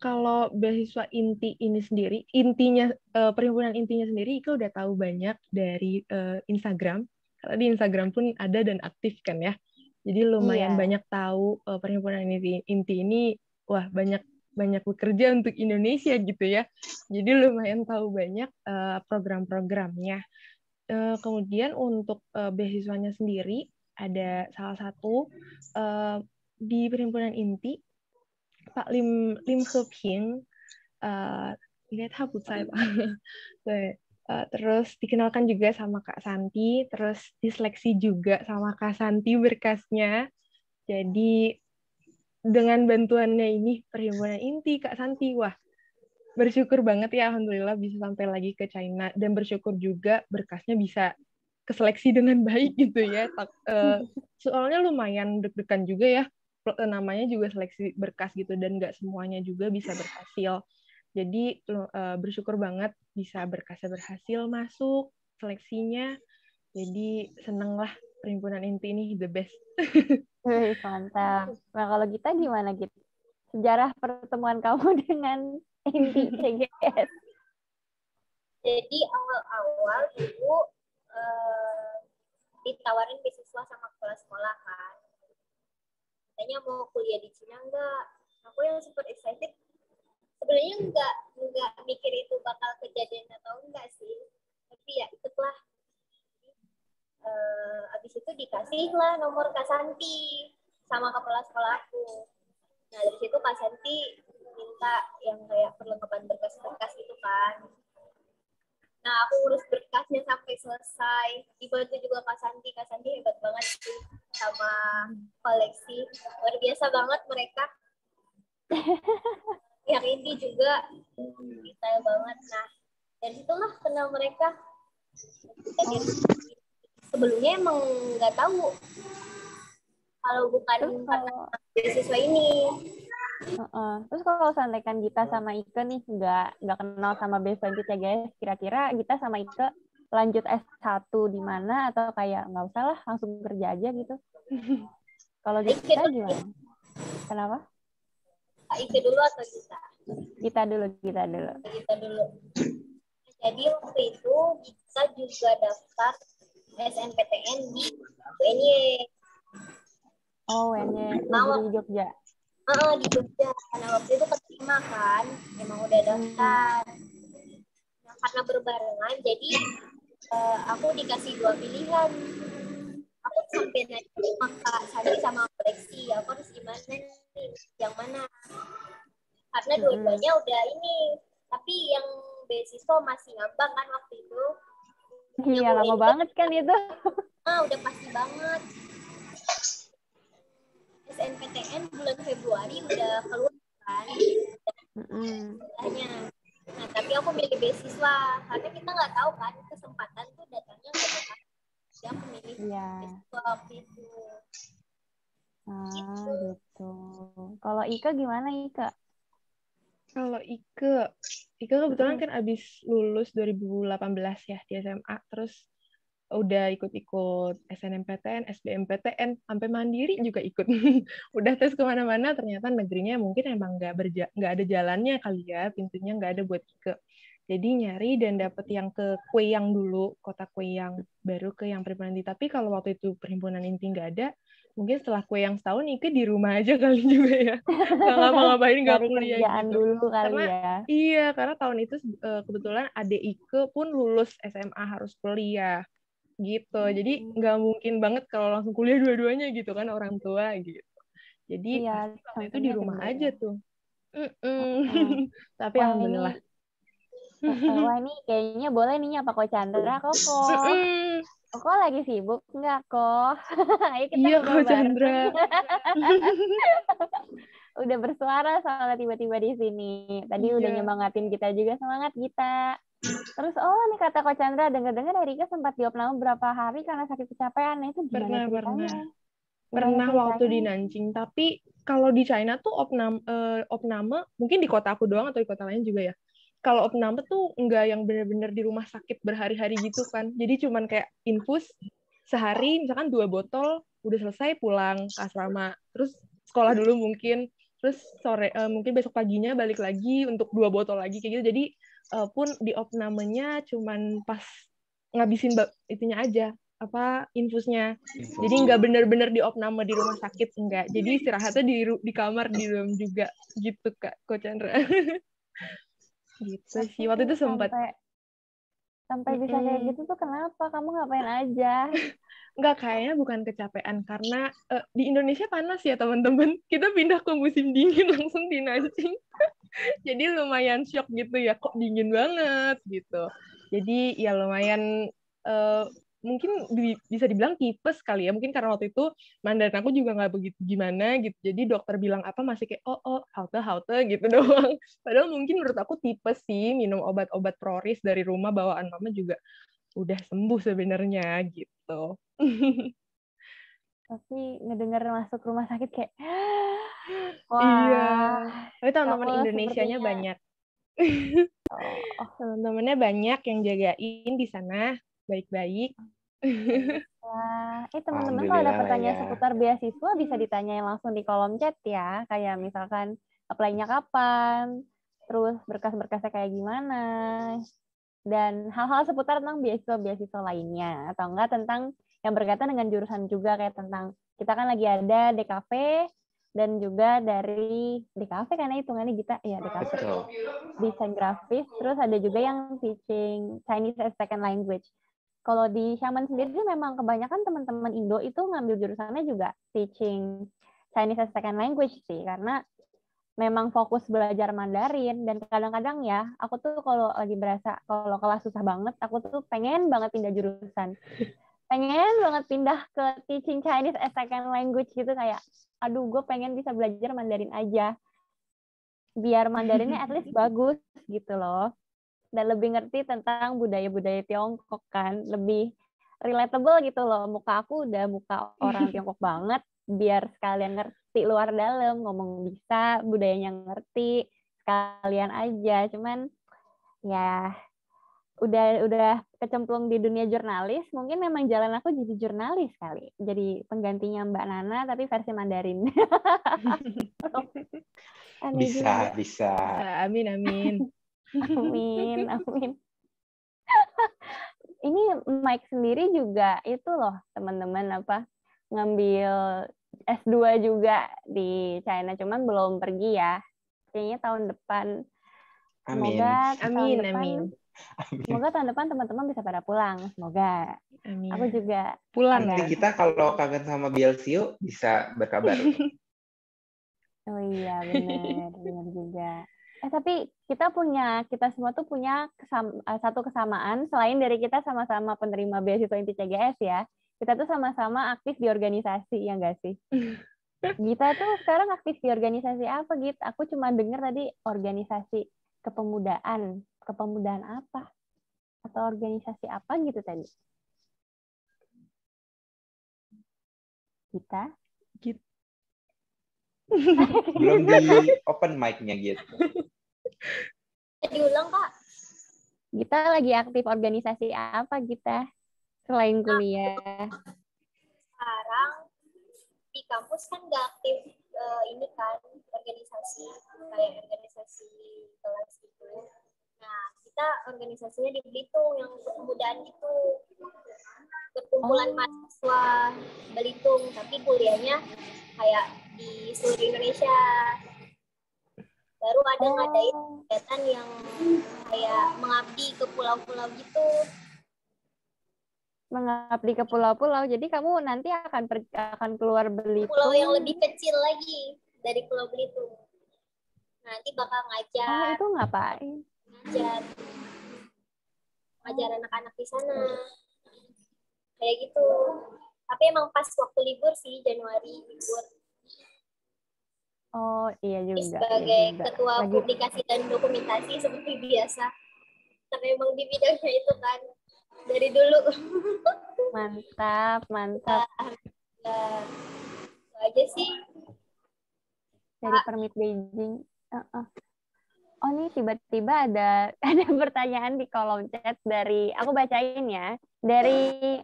Kalau beasiswa inti ini sendiri, perhimpunan intinya sendiri, Ika udah tahu banyak dari Instagram. Karena di Instagram pun ada dan aktif kan ya. Jadi lumayan banyak tahu perhimpunan inti ini, wah banyak bekerja untuk Indonesia gitu ya. Jadi lumayan tahu banyak program-programnya. Kemudian untuk beasiswanya sendiri ada salah satu di perhimpunan inti Pak Lim He Ping, 应该他不在吧？对。Terus dikenalkan juga sama Kak Santi, terus diseleksi juga sama Kak Santi berkasnya. Jadi dengan bantuannya ini perhimpunan inti Kak Santi, wah bersyukur banget ya, alhamdulillah bisa sampai lagi ke China, dan bersyukur juga berkasnya bisa keseleksi dengan baik gitu ya. Soalnya lumayan deg-degan juga ya, namanya juga seleksi berkas gitu, dan nggak semuanya juga bisa berhasil. Jadi bersyukur banget bisa berkasnya berhasil masuk seleksinya. Jadi seneng lah, perhimpunan inti ini the best.
Mantap. Nah kalau kita gimana gitu? Sejarah pertemuan kamu dengan inti CGS?
Jadi awal-awal dulu ditawarin beasiswa sama kepala sekolah kan. Katanya mau kuliah di Cina enggak? Aku yang super excited. Sebenarnya nggak mikir itu bakal kejadian atau enggak sih, tapi ya ikutlah. Abis itu dikasih lah nomor Kak Santi sama kepala sekolahku. Nah dari situ Kak Santi minta yang kayak perlengkapan berkas-berkas gitu kan. Nah aku urus berkasnya sampai selesai, dibantu juga Kak Santi hebat banget sih sama koleksi, luar biasa banget mereka. Yang ini juga detail banget. Nah dari situlah kenal mereka. Sebelumnya emang nggak tahu kalau bukan karena beasiswa ini.
Terus kalau santekan Gita sama Ika nih nggak kenal sama beasiswa Inti CGS, kira-kira Gita sama Ika lanjut S1 di mana, atau kayak nggak usah lah langsung kerja aja gitu? Kalau Gita gimana? Kenapa?
Ika dulu atau Gita?
Kita dulu.
Kita dulu. Jadi waktu itu Gita juga daftar SNPTN di UNY.
Oh, UNY di Jogja.
Di Jogja. Karena waktu itu keterima kan, emang udah daftar. Nah, karena berbarengan, jadi aku dikasih 2 pilihan. Aku sampai nanya sama Kak Sandi sama koleksi, aku harus gimana nih, yang mana? Karena dua-duanya udah ini, tapi yang beasiswa masih ngambang kan waktu itu.
Iya, lama banget kan itu.
Udah pasti banget. SNPTN bulan Februari udah keluar kan. Nah, tapi aku milih beasiswa, karena kita nggak tahu kan, kesempatan tuh datangnya nggak dapat. Jadi aku milih beasiswa waktu itu.
Gitu. Kalau Ika gimana Ika?
Kalau Ika kebetulan kan abis lulus 2018 ya di SMA, terus udah ikut-ikut SNMPTN, SBMPTN, sampai mandiri juga ikut. Udah tes kemana-mana, ternyata negerinya mungkin emang nggak ada jalannya kali ya, pintunya nggak ada buat Ika. Jadi nyari dan dapet yang ke Kweyang dulu, kota Kweyang, baru ke yang perhimpunan inti. Tapi kalau waktu itu perhimpunan inti nggak ada, mungkin setelah Kweyang setahun Ika di rumah aja kali juga ya. Nggak ngapa-ngapain, nggak kuliah gitu.
Dulu kali
karena,
ya.
Iya, karena tahun itu kebetulan adik Ika pun lulus SMA harus kuliah. Gitu, jadi nggak mungkin banget kalau langsung kuliah dua-duanya gitu kan, orang tua gitu. Jadi
Iya,
pasti waktu itu di
sampingnya
rumah
gede.
aja tuh. Tapi
Wah,
alhamdulillah.
Wah ini kayaknya boleh nih nyapa Ko Chandra, Koko. Koko lagi sibuk nggak, Ko? Ayo kita
Iya,
ngobrol
Ko Chandra.
Udah bersuara soalnya tiba-tiba di sini. Tadi udah
Iya.
nyemangatin kita juga, semangat kita. Terus nih kata Ko Chandra, dengar-dengar Erika sempat diopname berapa hari karena sakit kecapean. Nah, itu gimana ceritanya?
Pernah
Gimana
waktu di
ceritanya?
Nanjing, tapi kalau di China tuh opname mungkin di kota aku doang atau di kota lain juga ya. Kalau opname tuh nggak yang benar-benar di rumah sakit berhari-hari gitu kan. Jadi cuman kayak infus sehari misalkan 2 botol, udah selesai pulang ke asrama. Terus sekolah dulu mungkin, terus sore mungkin besok paginya balik lagi untuk 2 botol lagi kayak gitu. Jadi pun di opnamenya cuman pas ngabisin itunya aja, apa infusnya. Jadi nggak benar-benar di opname di rumah sakit, enggak. Jadi istirahatnya di kamar di room juga gitu Kak Ko Chandra. Gitu sih. Waktu itu sempat
Sampai bisa kayak gitu tuh kenapa? Kamu ngapain aja?
Enggak, kayaknya bukan kecapean karena di Indonesia panas ya teman-teman. Kita pindah ke musim dingin langsung di Nanjing. Jadi lumayan shock gitu ya, kok dingin banget gitu. Jadi ya lumayan mungkin bisa dibilang tipes kali ya, mungkin karena waktu itu Mandarin aku juga nggak begitu gimana gitu, jadi dokter bilang apa masih kayak haute gitu doang. Padahal mungkin menurut aku tipes sih, minum obat-obat Proris dari rumah bawaan mama juga udah sembuh sebenarnya gitu.
Tapi ngedenger masuk rumah sakit kayak wah.
Iya, tapi teman-teman
kamu
Indonesianya
sepertinya-
banyak. Teman-temannya banyak yang jagain di sana, baik-baik.
Wah, teman-teman kalau ada
Alhamdulillah
pertanyaan
ya.
seputar beasiswa bisa ditanyain langsung di kolom chat ya. Kayak misalkan apply-nya kapan, terus berkas-berkasnya kayak gimana, dan hal-hal seputar tentang beasiswa-beasiswa lainnya. Atau enggak tentang yang berkaitan dengan jurusan juga, kayak tentang, kita kan lagi ada DKV, dan juga dari DKV karena hitungannya kita, ya DKV.
Betul.
Desain grafis, terus ada juga yang teaching Chinese as second language. Kalau di Xiamen sendiri memang kebanyakan teman-teman Indo itu ngambil jurusannya juga teaching Chinese as second language sih, karena memang fokus belajar Mandarin. Dan kadang-kadang ya, aku tuh kalau lagi berasa kalau kelas susah banget, aku tuh pengen banget pindah jurusan. Pengen banget pindah ke teaching Chinese as second language gitu, kayak aduh gue pengen bisa belajar Mandarin aja. Biar Mandarinnya at least bagus gitu loh. Dan lebih ngerti tentang budaya-budaya Tiongkok kan, lebih relatable gitu loh. Muka aku udah muka orang Tiongkok banget, biar sekalian ngerti luar dalam, ngomong bisa, budayanya ngerti, sekalian aja. Cuman ya udah kecemplung di dunia jurnalis, mungkin memang jalan aku jadi jurnalis kali. Jadi penggantinya Mbak Nana tapi versi Mandarin.
Bisa.
Amin.
Amin. Ini Mike sendiri juga itu loh teman-teman ngambil S2 juga di China, cuman belum pergi ya. Kayaknya tahun depan. Semoga tahun depan teman-teman bisa pada pulang. Semoga.
Amin.
Aku juga
pulang.
Nanti kita kalau kangen sama BLCU bisa berkabar.
Oh iya, benar juga. Tapi kita semua tuh punya satu kesamaan, selain dari kita sama-sama penerima beasiswa Inti CGS ya. Kita tuh sama-sama aktif di organisasi, ya nggak sih? Gita tuh sekarang aktif di organisasi apa, Git? Aku cuma dengar tadi organisasi kepemudaan. Kepemudaan apa? Atau organisasi apa gitu tadi? Gita?
Belum di open mic-nya gitu.
Diulang, Kak.
Gita lagi aktif organisasi apa, Gita? Selain kuliah.
Sekarang di kampus kan nggak aktif ini kan, organisasi, kayak organisasi kelas gitu. Nah, kita organisasinya di Belitung, yang kepemudaan gitu. Perkumpulan mahasiswa Belitung, tapi kuliahnya kayak di seluruh Indonesia. Baru ada ngadain kegiatan yang kayak mengabdi ke pulau-pulau gitu.
mengabdi ke pulau-pulau. Jadi kamu nanti akan keluar Belitung.
Pulau yang lebih kecil lagi dari Pulau Belitung. Nanti bakal ngajar.
Oh, itu ngapain?
Ngajar anak-anak di sana. Kayak gitu. Tapi emang pas waktu libur sih, Januari libur.
Oh, iya juga.
Sebagai
iya juga.
ketua publikasi dan dokumentasi seperti biasa. Karena emang di bidangnya itu kan dari dulu.
Mantap.
Ya, itu aja sih.
Dari Permit Beijing. Oh, nih tiba-tiba ada pertanyaan di kolom chat dari, aku bacain ya. Dari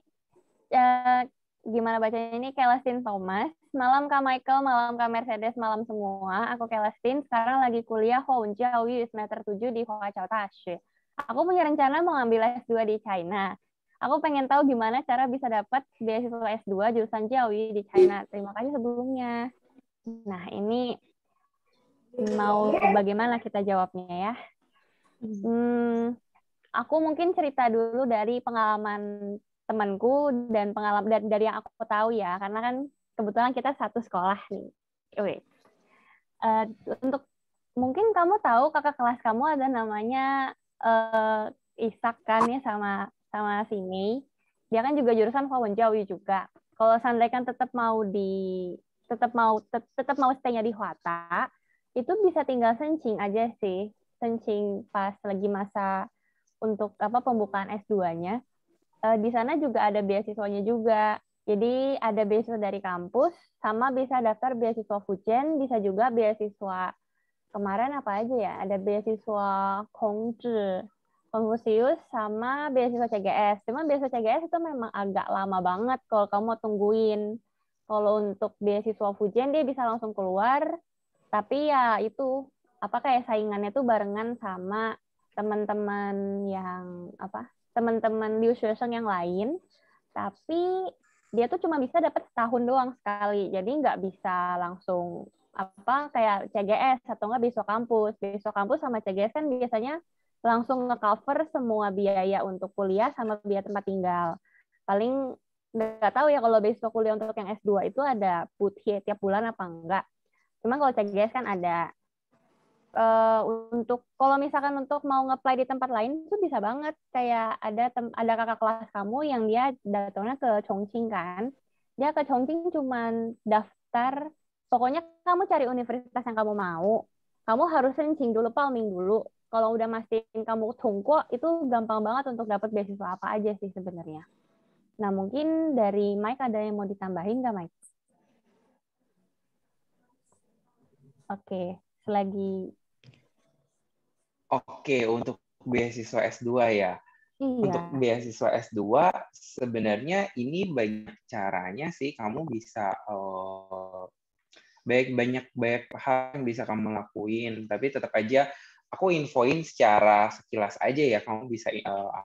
gimana bacanya ini, Celestine Thomas. Malam Kak Michael, malam Kak Mercedes, malam semua. Aku Celestine, sekarang lagi kuliah Hongjiao semester 7 di Huaqiao Dashi. Aku punya rencana mau ngambil S2 di China. Aku pengen tahu gimana cara bisa dapat beasiswa S2 jurusan Jiaoyi di China. Terima kasih sebelumnya. Nah, ini mau bagaimana kita jawabnya ya? Aku mungkin cerita dulu dari pengalaman temanku dan pengalaman dari yang aku tahu ya, karena kan kebetulan kita satu sekolah nih. Untuk mungkin kamu tahu kakak kelas kamu ada namanya Isak kan ya, sama si Mei. Dia kan juga jurusan Hongjiao juga. Kalau seandainya kan tetap mau stay-nya di Huata, itu bisa tinggal searching aja sih. Searching pas lagi masa untuk pembukaan S2-nya. Di sana juga ada beasiswanya juga. Jadi ada beasiswa dari kampus, sama bisa daftar beasiswa Fujian, bisa juga beasiswa kemarin apa aja ya? Ada beasiswa Confucius, sama beasiswa CGS. Cuma beasiswa CGS itu memang agak lama banget kalau kamu mau tungguin. Kalau untuk beasiswa Fujian dia bisa langsung keluar, tapi ya itu kayak saingannya tuh barengan sama teman-teman yang teman-teman Liu Shusheng yang lain, tapi dia tuh cuma bisa dapat setahun doang sekali, jadi nggak bisa langsung kayak CGS atau nggak beasiswa kampus sama CGS kan biasanya langsung nge-cover semua biaya untuk kuliah sama biaya tempat tinggal. Paling nggak tahu ya kalau beasiswa kuliah untuk yang S2 itu ada putih tiap bulan apa enggak. Cuma kalau CGS kan ada. Untuk kalau misalkan untuk mau nge-apply di tempat lain itu bisa banget, kayak ada kakak kelas kamu yang dia datangnya ke Chongqing kan, dia ke Chongqing cuman daftar, pokoknya kamu cari universitas yang kamu mau, kamu harus searching dulu, palming dulu. Kalau udah mastiin kamu tunggu, itu gampang banget untuk dapat beasiswa apa aja sih sebenarnya. Nah, mungkin dari Mike ada yang mau ditambahin nggak, Mike? Oke, selagi.
Oke, untuk beasiswa S2 ya.
Iya.
Untuk beasiswa S2 sebenarnya ini banyak caranya sih, kamu bisa banyak hal yang bisa kamu lakuin, tapi tetap aja aku infoin secara sekilas aja ya, kamu bisa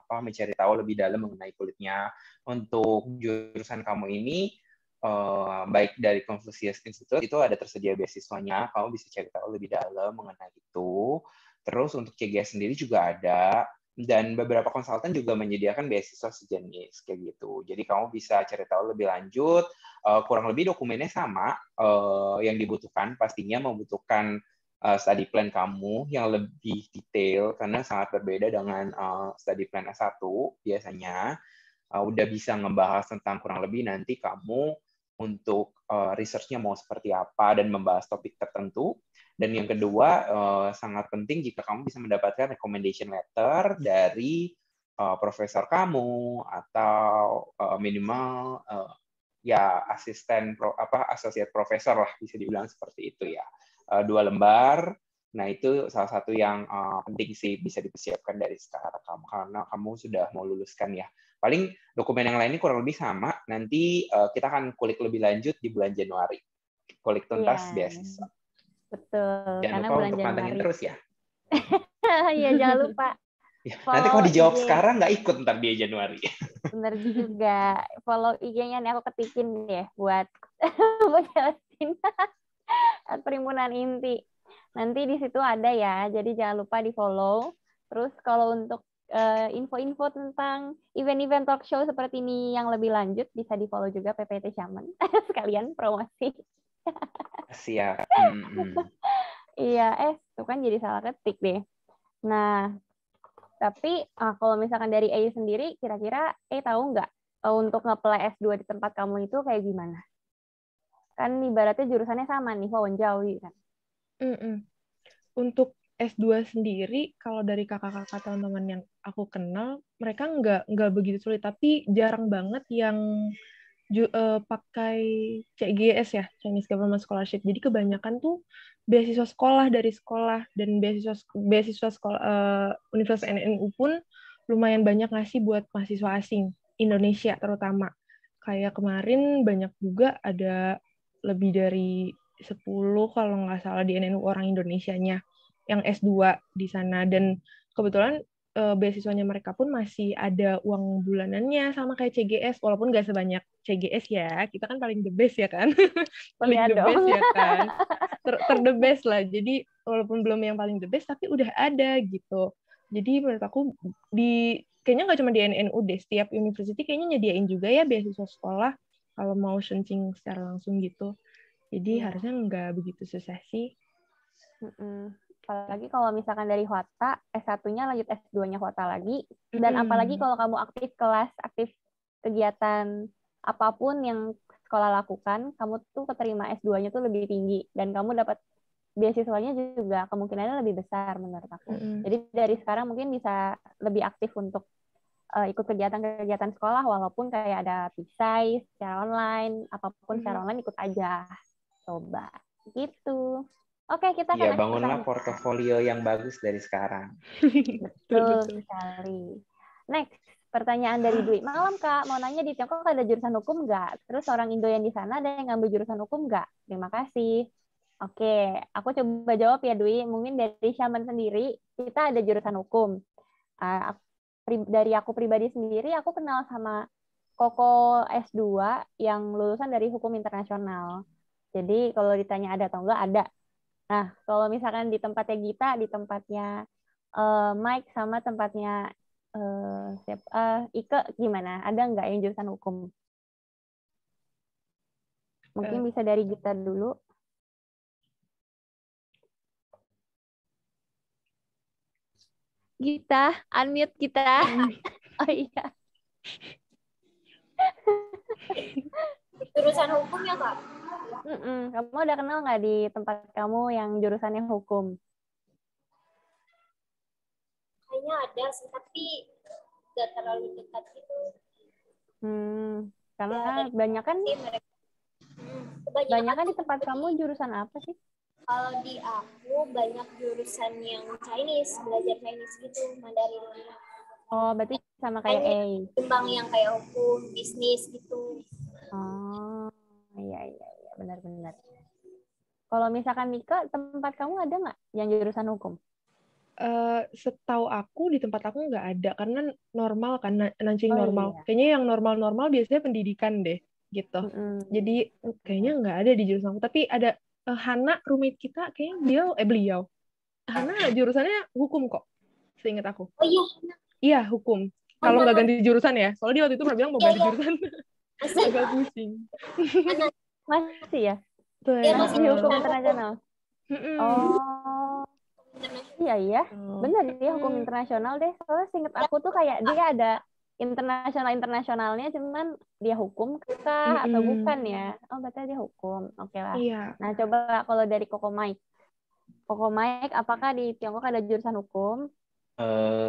mencari tahu lebih dalam mengenai kulitnya. Untuk jurusan kamu ini baik dari Confucius Institute itu ada tersedia beasiswanya, kamu bisa cari tahu lebih dalam mengenai itu. Terus untuk CGS sendiri juga ada, dan beberapa konsultan juga menyediakan beasiswa sejenis kayak gitu. Jadi kamu bisa cari tahu lebih lanjut, kurang lebih dokumennya sama, yang dibutuhkan pastinya membutuhkan study plan kamu yang lebih detail, karena sangat berbeda dengan study plan S1 biasanya. Udah bisa ngebahas tentang kurang lebih nanti kamu untuk research-nya mau seperti apa dan membahas topik tertentu. Dan yang kedua, sangat penting jika kamu bisa mendapatkan recommendation letter dari profesor kamu atau minimal ya asisten associate professor lah, bisa dibilang seperti itu ya. 2 lembar. Nah, itu salah satu yang penting sih bisa dipersiapkan dari sekarang kamu, karena kamu sudah mau luluskan ya. Paling dokumen yang lainnya kurang lebih sama. Nanti kita akan kulik lebih lanjut di bulan Januari. Kulik tuntas beasiswa.
Betul.
Jangan
karena
lupa
bulan
untuk pantengin terus ya.
Iya, jangan lupa.
Ya, nanti kalau dijawab sekarang nggak ikut ntar dia Januari.
Bener juga. Follow IG-nya nih, aku ketikin deh buat jelasin Perhimpunan Inti. Nanti di situ ada ya, jadi jangan lupa di follow. Terus kalau untuk info-info tentang event-event talk show seperti ini yang lebih lanjut bisa di-follow juga PPT Shaman. Sekalian promosi.
Siap.
Iya, tuh kan jadi salah ketik deh. Nah, tapi kalau misalkan dari A sendiri, kira-kira tahu nggak untuk nge-apply S2 di tempat kamu itu kayak gimana? Kan ibaratnya jurusannya sama nih, Wawanjawi kan.
Untuk S2 sendiri, kalau dari kakak-kakak teman-teman yang aku kenal, mereka nggak begitu sulit, tapi jarang banget yang pakai CGS ya, Chinese Government Scholarship. Jadi kebanyakan tuh beasiswa sekolah dari sekolah, dan beasiswa sekolah Universitas NNU pun lumayan banyak ngasih buat mahasiswa asing Indonesia terutama. Kayak kemarin banyak juga ada lebih dari 10 kalau nggak salah di NNU orang Indonesianya yang S2 di sana, dan kebetulan beasiswanya mereka pun masih ada uang bulanannya sama kayak CGS, walaupun nggak sebanyak CGS ya, kita kan paling the best ya kan. Paling
Iya
the
dong.
best ya kan, the best lah. Jadi walaupun belum yang paling the best tapi udah ada gitu. Jadi menurut aku kayaknya nggak cuma di NNU deh, setiap university kayaknya nyediain juga ya beasiswa sekolah kalau mau shancing secara langsung gitu. Jadi harusnya nggak begitu susah sih.
Apalagi kalau misalkan dari Hwata, S1-nya lanjut S2-nya Hwata lagi, dan apalagi kalau kamu aktif kelas, aktif kegiatan apapun yang sekolah lakukan, kamu tuh keterima S2-nya tuh lebih tinggi, dan kamu dapat beasiswanya juga kemungkinannya lebih besar menurut aku. Jadi dari sekarang mungkin bisa lebih aktif untuk ikut kegiatan-kegiatan sekolah, walaupun kayak ada PSI secara online, apapun secara online ikut aja. Coba. Gitu. Oke, kita
Iya, bangunlah portofolio yang bagus dari sekarang.
Betul sekali. Next, pertanyaan dari Dwi. Malam, Kak. Mau nanya di Tiongkok ada jurusan hukum nggak? Terus orang Indo yang di sana ada yang ngambil jurusan hukum nggak? Terima kasih. Oke, aku coba jawab ya, Dwi. Mungkin dari Shaman sendiri, kita ada jurusan hukum. Dari aku pribadi sendiri, aku kenal sama Koko S2 yang lulusan dari hukum internasional. Jadi kalau ditanya ada atau enggak, ada. Nah, kalau misalkan di tempatnya Gita, di tempatnya Mike, sama tempatnya Ike, gimana? Ada nggak yang jurusan hukum? Mungkin bisa dari Gita dulu. Gita, unmute Gita. Oh iya.
Jurusan hukum ya, Kak?
Kamu udah kenal nggak di tempat kamu yang jurusannya hukum?
Kayaknya ada sih, tapi nggak terlalu dekat gitu.
Karena kebanyakan di tempat kamu jurusan apa sih?
Kalau di aku banyak jurusan yang Chinese, belajar Chinese gitu, Mandarin.
Oh, berarti sama kayak A.
Timbang yang kayak hukum, bisnis gitu.
Oh, iya, benar-benar. Kalau misalkan Mika, tempat kamu ada nggak yang jurusan hukum?
Setahu aku di tempat aku nggak ada, karena normal kan, Nanjing
Oh,
normal.
iya.
Kayaknya yang normal-normal biasanya pendidikan deh, gitu. Jadi kayaknya nggak ada di jurusan aku. Tapi ada Hana, roommate kita, kayaknya beliau. Hana jurusannya hukum kok, seingat aku.
Oh iya.
Iya, hukum. Kalau nggak ganti jurusan ya, soalnya dia waktu itu pernah bilang mau ganti jurusan. Agak pusing.
Masih ya?
Iya, masih
hukum internasional. Oh, iya. Benar dia hukum internasional deh. Soalnya seinget aku tuh kayak dia ada internasionalnya, cuman dia hukum kah atau bukan ya? Oh, berarti dia hukum. Oke lah.
Iya.
Nah, coba kalau dari Koko Mike, apakah di Tiongkok ada jurusan hukum?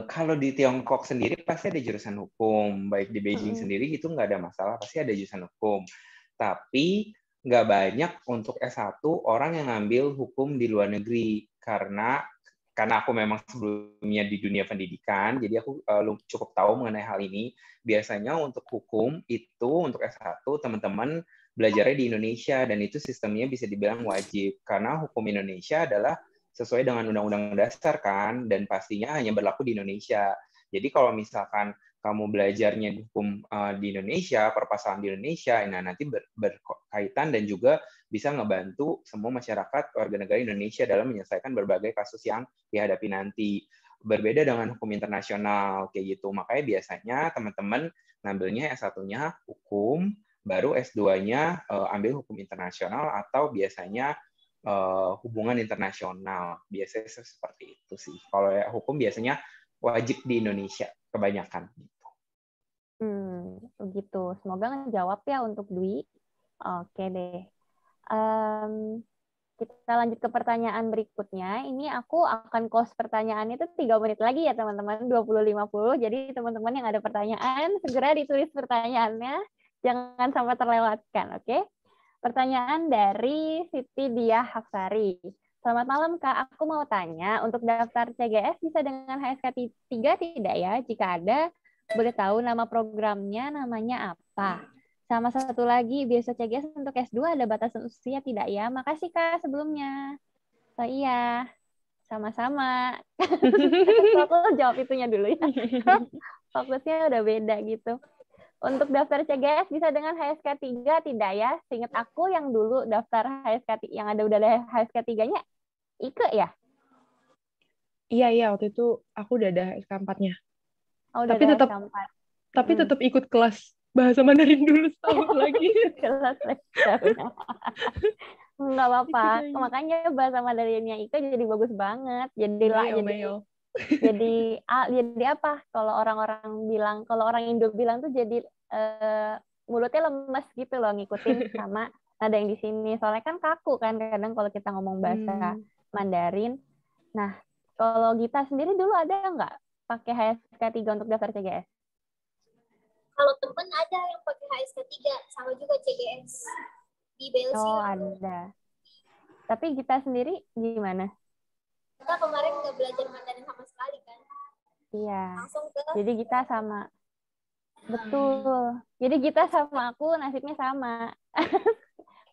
Kalau di Tiongkok sendiri pasti ada jurusan hukum, baik di Beijing sendiri itu nggak ada masalah, pasti ada jurusan hukum. Tapi nggak banyak untuk S1 orang yang ngambil hukum di luar negeri, karena aku memang sebelumnya di dunia pendidikan, jadi aku cukup tahu mengenai hal ini. Biasanya untuk hukum itu untuk S1 teman-teman belajarnya di Indonesia, dan itu sistemnya bisa dibilang wajib, karena hukum Indonesia adalah sesuai dengan Undang-Undang Dasar kan, dan pastinya hanya berlaku di Indonesia. Jadi kalau misalkan kamu belajarnya di hukum di Indonesia, perpasalan di Indonesia, nah nanti berkaitan dan juga bisa ngebantu semua masyarakat warga negara Indonesia dalam menyelesaikan berbagai kasus yang dihadapi nanti. berbeda dengan hukum internasional kayak gitu. Makanya biasanya teman-teman ngambilnya S1-nya hukum, baru S2-nya ambil hukum internasional atau biasanya hubungan internasional. Biasanya seperti itu sih. Kalau ya hukum biasanya wajib di Indonesia kebanyakan gitu.
Begitu. Semoga ngejawab ya untuk Dwi. Oke deh. Kita lanjut ke pertanyaan berikutnya. Ini aku akan close pertanyaan itu 3 menit lagi ya teman-teman, 20.50. Jadi teman-teman yang ada pertanyaan, segera ditulis pertanyaannya. Jangan sampai terlewatkan, oke? Pertanyaan dari Siti Diah Hafsari. Selamat malam Kak, aku mau tanya, untuk daftar CGS bisa dengan HSK 3 tidak ya? Jika ada, boleh tahu nama programnya namanya apa? Sama satu lagi, biasa CGS untuk S2 ada batasan usia tidak ya? Makasih Kak sebelumnya. Oh iya, sama-sama. Aku jawab itunya dulu ya. Fokusnya udah beda gitu. Untuk daftar CGS bisa dengan HSK 3 tidak ya? Seingat aku yang dulu daftar HSK yang udah ada HSK 3-nya Ike ya?
Iya, waktu itu aku udah ada HSK 4-nya.
Oh, udah
tapi
ada
tetap
HSK 4.
Tapi tetap ikut kelas bahasa Mandarin dulu setahun lagi.
Kelas nggak apa-apa. Makanya bahasa Mandarinnya Ike jadi bagus banget. Jadi jadi apa? Kalau orang-orang bilang, kalau orang Indo bilang tuh jadi mulutnya lemes gitu loh ngikutin sama ada yang di sini. Soalnya kan kaku kan kadang kalau kita ngomong bahasa Mandarin. Nah, kalau Gita sendiri dulu ada nggak pakai HSK 3 untuk daftar CGS?
Kalau temen ada yang pakai HSK 3, sama juga CGS di Belsium.
Oh, ada. Tapi Gita sendiri gimana?
Kita kemarin nggak belajar Mandarin sama sekali kan?
Iya.
Langsung ke...
Jadi Gita sama. Betul. Jadi Gita sama aku nasibnya sama.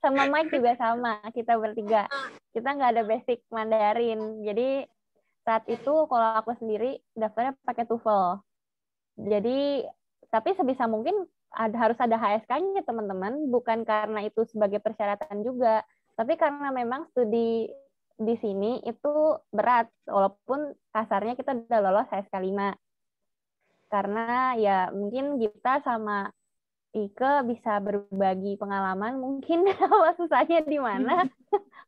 Sama Mike juga sama. Kita bertiga. Kita nggak ada basic Mandarin. Jadi saat itu kalau aku sendiri daftarnya pakai TOEFL. Jadi tapi sebisa mungkin harus ada HSK-nya teman-teman, bukan karena itu sebagai persyaratan juga, tapi karena memang studi di sini itu berat, walaupun kasarnya kita udah lolos HSK 5. Karena ya mungkin kita sama Ike bisa berbagi pengalaman, mungkin kalau susahnya di mana.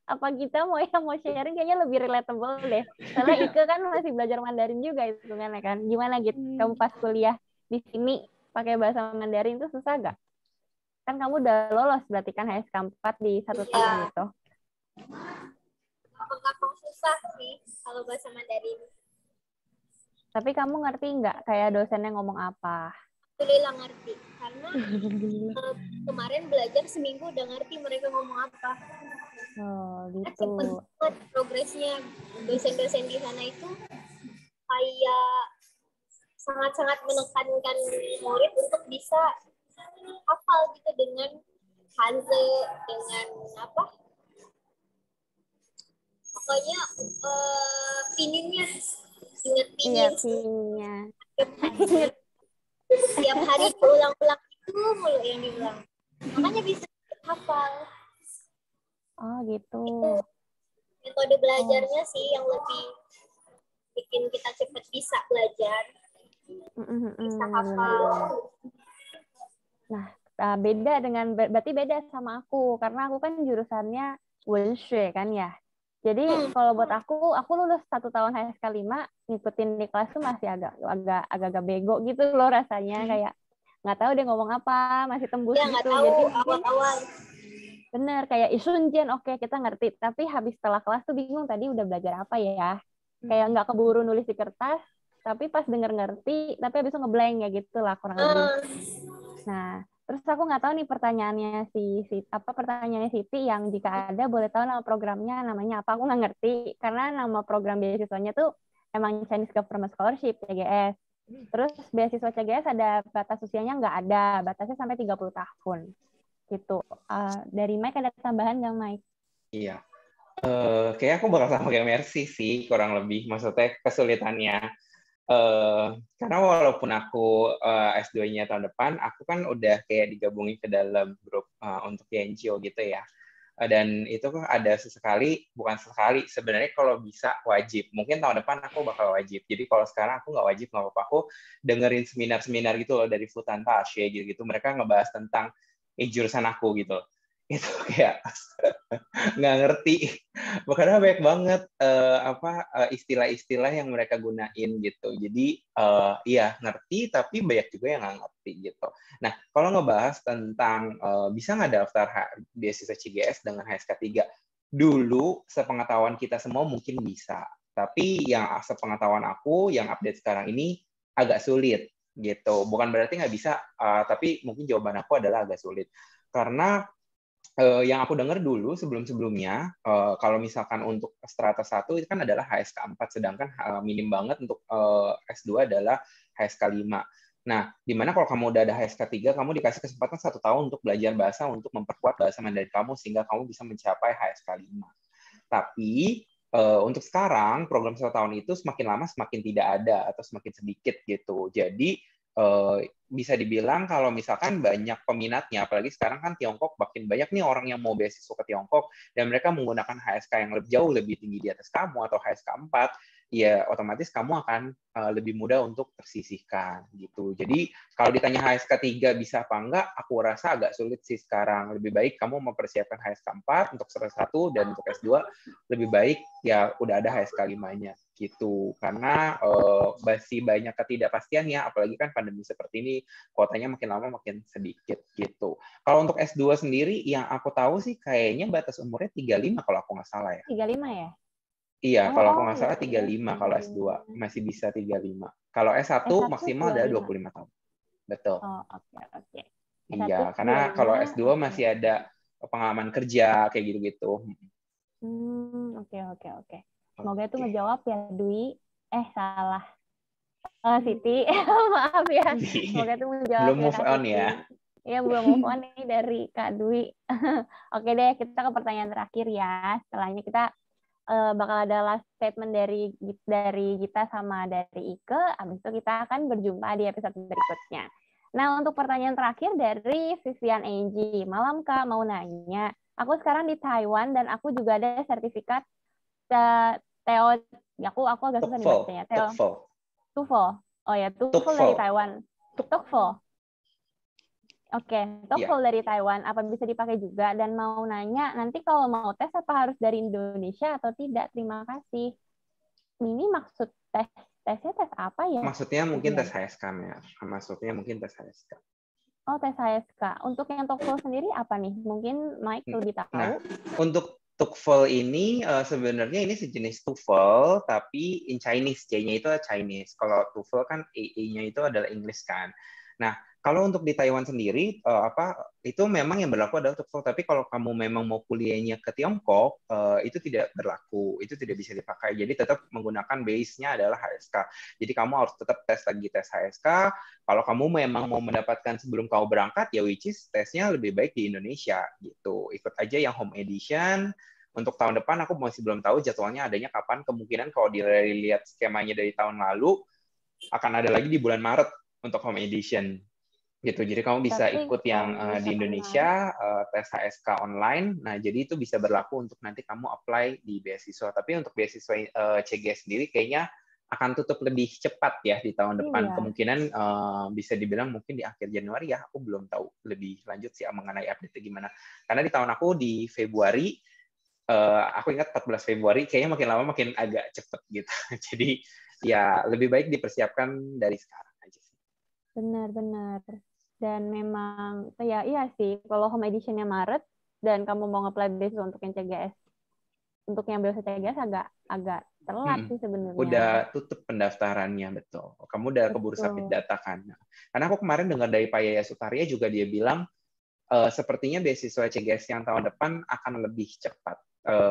Apa kita mau sharing kayaknya lebih relatable deh. Karena Ike kan masih belajar Mandarin juga itu kan. Gimana gitu? Kamu pas kuliah di sini pakai bahasa Mandarin itu susah gak? Kan kamu udah lolos berarti kan HSK 4 di 1 tahun itu.
Gampang susah sih kalau bahasa Mandarin.
Tapi kamu ngerti nggak kayak dosennya ngomong apa?
Alhamdulillah ngerti. Karena kemarin belajar seminggu udah ngerti mereka ngomong apa.
Oh gitu.
Cepet banget progresnya. Dosen-dosen di sana itu kayak sangat-sangat menekankan murid untuk bisa hafal gitu dengan Hanze, dengan apa? Pokoknya pininnya, ingat pinin.
Iya, pininnya.
Setiap hari diulang-ulang itu mulu yang diulang. Makanya bisa hafal.
Oh gitu.
Itu metode belajarnya sih yang lebih bikin kita cepat bisa belajar. Bisa hafal.
Nah, beda dengan berarti beda sama aku karena aku kan jurusannya Wenshui kan ya. Jadi kalau buat aku lulus 1 tahun HSK 5 ngikutin di kelas tuh masih agak bego gitu loh rasanya, kayak nggak tahu dia ngomong apa, masih tembus
ya,
gitu.
Nggak tahu awal-awal.
Bener, kayak Isunjen oke kita ngerti, tapi habis setelah kelas tuh bingung tadi udah belajar apa ya. Kayak nggak keburu nulis di kertas, tapi pas denger ngerti, tapi habis itu ngeblank ya gitu lah kurang lebih. Nah, terus aku nggak tahu nih pertanyaannya pertanyaannya Siti yang jika ada boleh tahu nama programnya namanya apa. Aku nggak ngerti karena nama program beasiswanya tuh emang Chinese Government Scholarship CGS. Terus beasiswa CGS ada batas usianya nggak ada, batasnya sampai 30 tahun gitu. Dari Mike ada tambahan nggak Mike?
Iya. Kayak aku bakal sama kayak Mercy sih kurang lebih, maksudnya kesulitannya. Karena walaupun aku S2-nya tahun depan, aku kan udah kayak digabungin ke dalam grup untuk NGO gitu ya. Dan itu ada sesekali, bukan sesekali, sebenarnya kalau bisa wajib. Mungkin tahun depan aku bakal wajib. Jadi kalau sekarang aku nggak wajib, nggak apa-apa. Aku dengerin seminar-seminar gitu loh dari Futantash ya gitu. Mereka ngebahas tentang jurusan aku gitu. Itu kayak nggak ngerti. Karena banyak banget istilah-istilah yang mereka gunain gitu. Jadi iya ngerti, tapi banyak juga yang nggak ngerti gitu. Nah, kalau ngebahas tentang bisa nggak daftar beasiswa CGS dengan HSK 3? Dulu, sepengetahuan kita semua mungkin bisa. Tapi yang sepengetahuan aku, yang update sekarang ini agak sulit gitu. Bukan berarti nggak bisa, tapi mungkin jawaban aku adalah agak sulit. Karena yang aku dengar dulu sebelum-sebelumnya, kalau misalkan untuk strata 1 itu kan adalah HSK 4, sedangkan minim banget untuk S2 adalah HSK 5. Nah, dimana kalau kamu udah ada HSK 3, kamu dikasih kesempatan 1 tahun untuk belajar bahasa untuk memperkuat bahasa Mandarin kamu sehingga kamu bisa mencapai HSK 5. Tapi untuk sekarang program 1 tahun itu semakin lama semakin tidak ada atau semakin sedikit gitu. Jadi bisa dibilang kalau misalkan banyak peminatnya, apalagi sekarang kan Tiongkok makin banyak nih orang yang mau beasiswa ke Tiongkok dan mereka menggunakan HSK yang jauh lebih tinggi di atas kamu atau HSK 4, ya otomatis kamu akan lebih mudah untuk tersisihkan gitu. Jadi kalau ditanya HSK 3 bisa apa enggak, aku rasa agak sulit sih sekarang. Lebih baik kamu mempersiapkan HSK 4 untuk strata 1 dan untuk S2 lebih baik ya udah ada HSK 5-nya gitu. Karena masih banyak ketidakpastian ya, apalagi kan pandemi seperti ini, kuotanya makin lama makin sedikit gitu. Kalau untuk S2 sendiri yang aku tahu sih kayaknya batas umurnya 35 kalau aku nggak salah ya.
35 ya?
Iya, kalau aku nggak salah
iya.
35 kalau S2 masih bisa 35. Kalau S1 maksimal ada 25 tahun. Betul.
Oh, oke.
Iya, karena kalau S2 masih ada pengalaman kerja kayak gitu-gitu.
Oke. Semoga itu ngejawab ya, Dwi. Salah. Siti. Maaf ya. Semoga itu menjawab.
Belum move on ya.
Iya, belum move on nih dari Kak Dwi. Oke deh, kita ke pertanyaan terakhir ya. Setelahnya kita bakal ada last statement dari Gita sama dari Ike. Habis itu kita akan berjumpa di episode berikutnya. Nah, untuk pertanyaan terakhir dari Vivian Angie. Malam Kak, mau nanya. Aku sekarang di Taiwan dan aku juga ada sertifikat aku agak susah nih bacanya. TOEFL. Oh ya, TOEFL dari Taiwan. TOEFL. Oke, TOEFL dari Taiwan. Apa bisa dipakai juga? Dan mau nanya, nanti kalau mau tes apa harus dari Indonesia atau tidak? Terima kasih. Ini maksud tesnya tes apa ya?
Maksudnya mungkin tes HSK ya. Maksudnya mungkin tes HSK.
Oh, tes HSK. Untuk yang TOEFL sendiri apa nih? Mungkin Mike lebih tahu.
Nah, untuk TOEFL ini sebenarnya ini sejenis TOEFL tapi in Chinese, J-nya itu Chinese. Kalau TOEFL kan E-nya itu adalah English kan. Nah, kalau untuk di Taiwan sendiri itu memang yang berlaku adalah TOEFL, tapi kalau kamu memang mau kuliahnya ke Tiongkok itu tidak berlaku, itu tidak bisa dipakai. Jadi tetap menggunakan base-nya adalah HSK. Jadi kamu harus tetap tes HSK. Kalau kamu memang mau mendapatkan sebelum kamu berangkat ya which is tesnya lebih baik di Indonesia gitu. Ikut aja yang home edition. Untuk tahun depan aku masih belum tahu jadwalnya adanya kapan. Kemungkinan kalau dilihat skemanya dari tahun lalu akan ada lagi di bulan Maret untuk home edition gitu. Jadi kamu bisa ikut yang di Indonesia tes HSK online. Nah, jadi itu bisa berlaku untuk nanti kamu apply di beasiswa. Tapi untuk beasiswa CGS sendiri kayaknya akan tutup lebih cepat ya di tahun depan.
Iya.
Kemungkinan bisa dibilang mungkin di akhir Januari ya. Aku belum tahu lebih lanjut sih mengenai update gimana. Karena di tahun aku di Februari, aku ingat 14 Februari, kayaknya makin lama makin agak cepet gitu. Jadi ya lebih baik dipersiapkan dari sekarang aja sih.
Benar. Dan memang iya sih, kalau home edition-nya Maret dan kamu mau nge-apply beasiswa untuk yang CGS, untuk yang beasiswa CGS agak telat sih sebenarnya.
Udah tutup pendaftarannya, betul. Kamu udah keburu submit data kan. Karena aku kemarin dengar dari Pak Yaya Sutarya juga dia bilang sepertinya beasiswa CGS yang tahun depan akan lebih cepat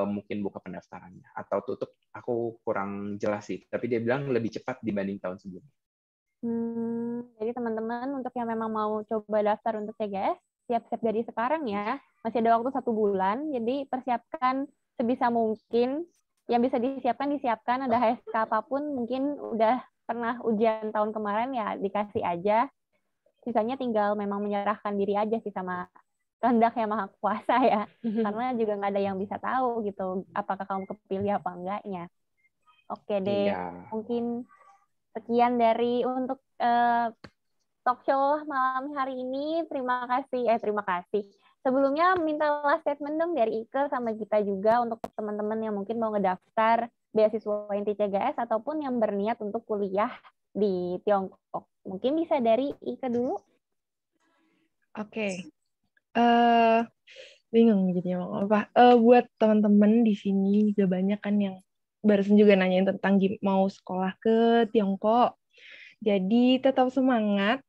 mungkin buka pendaftarannya atau tutup. Aku kurang jelas sih, tapi dia bilang lebih cepat dibanding tahun sebelumnya.
Jadi teman-teman untuk yang memang mau coba daftar untuk CGS, siap-siap dari sekarang ya. Masih ada waktu 1 bulan, jadi persiapkan sebisa mungkin. Yang bisa disiapkan, ada HSK apapun, mungkin udah pernah ujian tahun kemarin ya dikasih aja. Sisanya tinggal memang menyerahkan diri aja sih sama kehendak yang maha kuasa ya. Karena juga nggak ada yang bisa tahu gitu apakah kamu kepilih apa enggaknya. Oke deh, mungkin sekian dari untuk talk show malam hari ini. Terima kasih. Sebelumnya minta last statement dong dari Ike sama Gita juga untuk teman-teman yang mungkin mau ngedaftar beasiswa Inti CGS ataupun yang berniat untuk kuliah di Tiongkok. Mungkin bisa dari Ike dulu.
Oke. Bingung jadinya mau apa. Buat teman-teman di sini juga banyak kan yang barusan juga nanyain tentang mau sekolah ke Tiongkok. Jadi tetap semangat.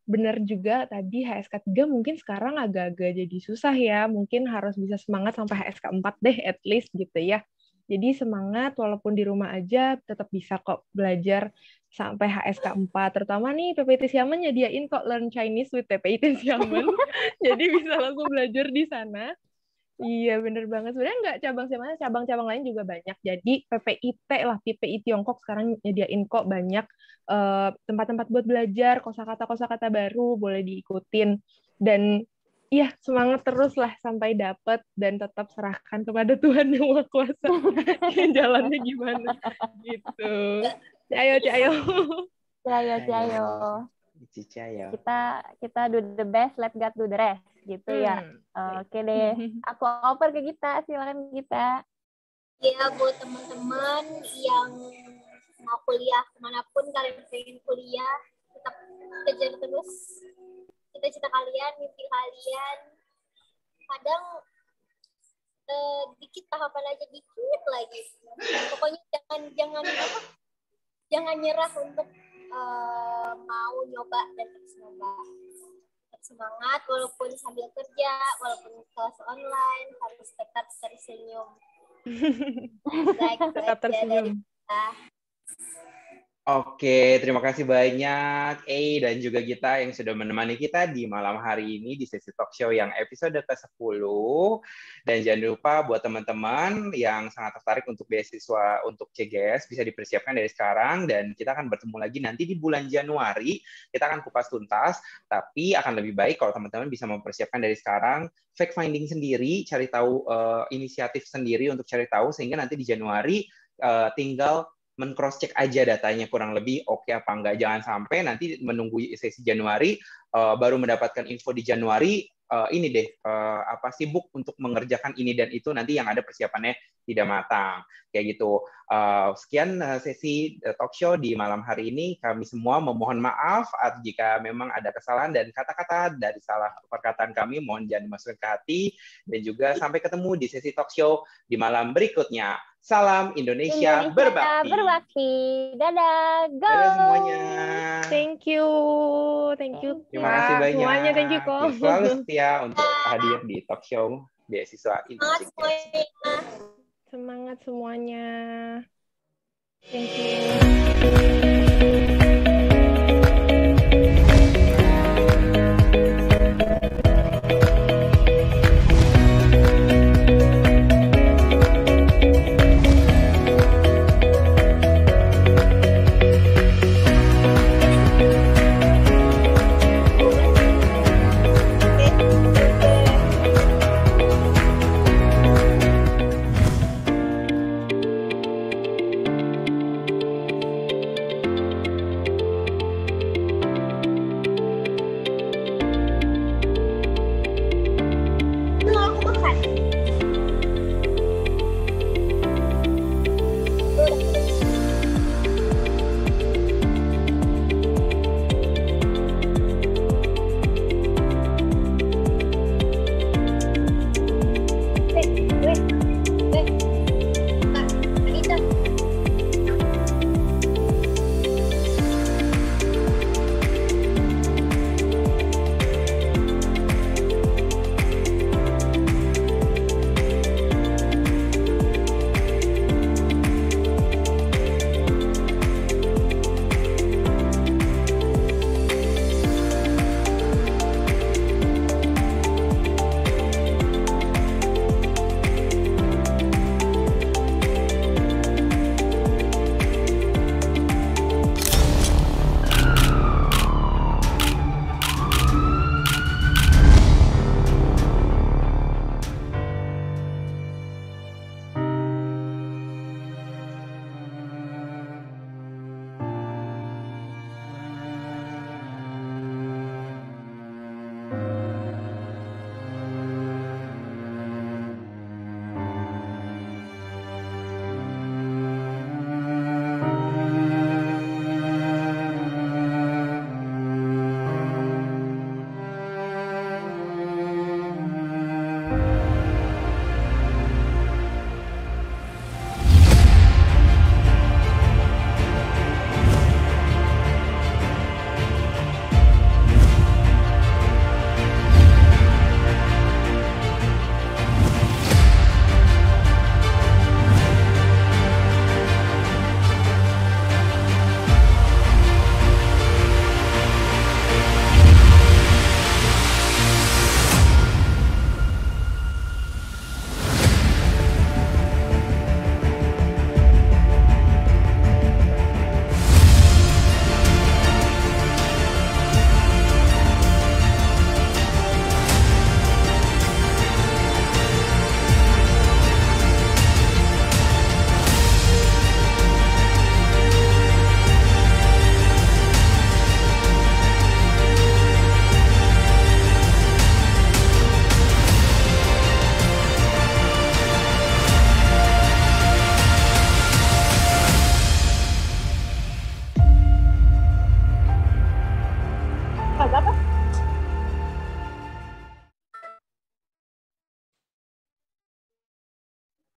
Benar juga tadi HSK 3 mungkin sekarang agak-agak jadi susah ya. Mungkin harus bisa semangat sampai HSK 4 deh at least gitu ya. Jadi semangat walaupun di rumah aja tetap bisa kok belajar sampai HSK 4. Terutama nih PPIT Xiamen nyediain kok Learn Chinese with PPIT Xiamen. Jadi bisa langsung belajar di sana. Iya bener banget. Sebenarnya nggak cabang Xiamen, cabang-cabang lain juga banyak. Jadi PPI Tiongkok sekarang nyediain kok banyak tempat-tempat buat belajar, kosakata baru boleh diikutin. Dan iya, semangat terus lah sampai dapat dan tetap serahkan kepada Tuhan Yang Maha Kuasa. Jalannya gimana gitu. Ayo.
Cicayo.
Kita do the best, let God do the rest gitu ya. Oke deh. Aku oper ke Gita, silakan Gita.
Ya buat teman-teman yang mau kuliah kemanapun kalian pengen kuliah, tetap kejar terus cita-cita kalian, mimpi kalian. Kadang dikit tahapan aja, dikit lagi. Pokoknya jangan nyerah untuk mau nyoba dan terus nyoba. Tetap semangat walaupun sambil kerja, walaupun kelas online, harus tetap tersenyum.
Tetap tersenyum.
Oke, terima kasih banyak dan juga Gita yang sudah menemani kita di malam hari ini di sesi talk show yang episode ke-10. Dan jangan lupa buat teman-teman yang sangat tertarik untuk beasiswa untuk CGS bisa dipersiapkan dari sekarang, dan kita akan bertemu lagi nanti di bulan Januari. Kita akan kupas tuntas, tapi akan lebih baik kalau teman-teman bisa mempersiapkan dari sekarang, fact finding sendiri, cari tahu inisiatif sendiri untuk cari tahu, sehingga nanti di Januari tinggal men-cross-check aja datanya kurang lebih oke apa enggak. Jangan sampai nanti menunggu sesi Januari baru mendapatkan info di Januari sibuk untuk mengerjakan ini dan itu, nanti yang ada persiapannya tidak matang kayak gitu. Sekian sesi talk show di malam hari ini. Kami semua memohon maaf jika memang ada kesalahan dan kata-kata dari salah perkataan kami, mohon jangan dimasukkan ke hati, dan juga sampai ketemu di sesi talk show di malam berikutnya. Salam Indonesia berbakti.
Dadah, go.
Dadah semuanya.
Thank you.
Terima kasih banyak.
Semuanya thank you kok.
Selalu setia untuk hadir di talk show beasiswa ini.
Semangat semuanya. Thank you.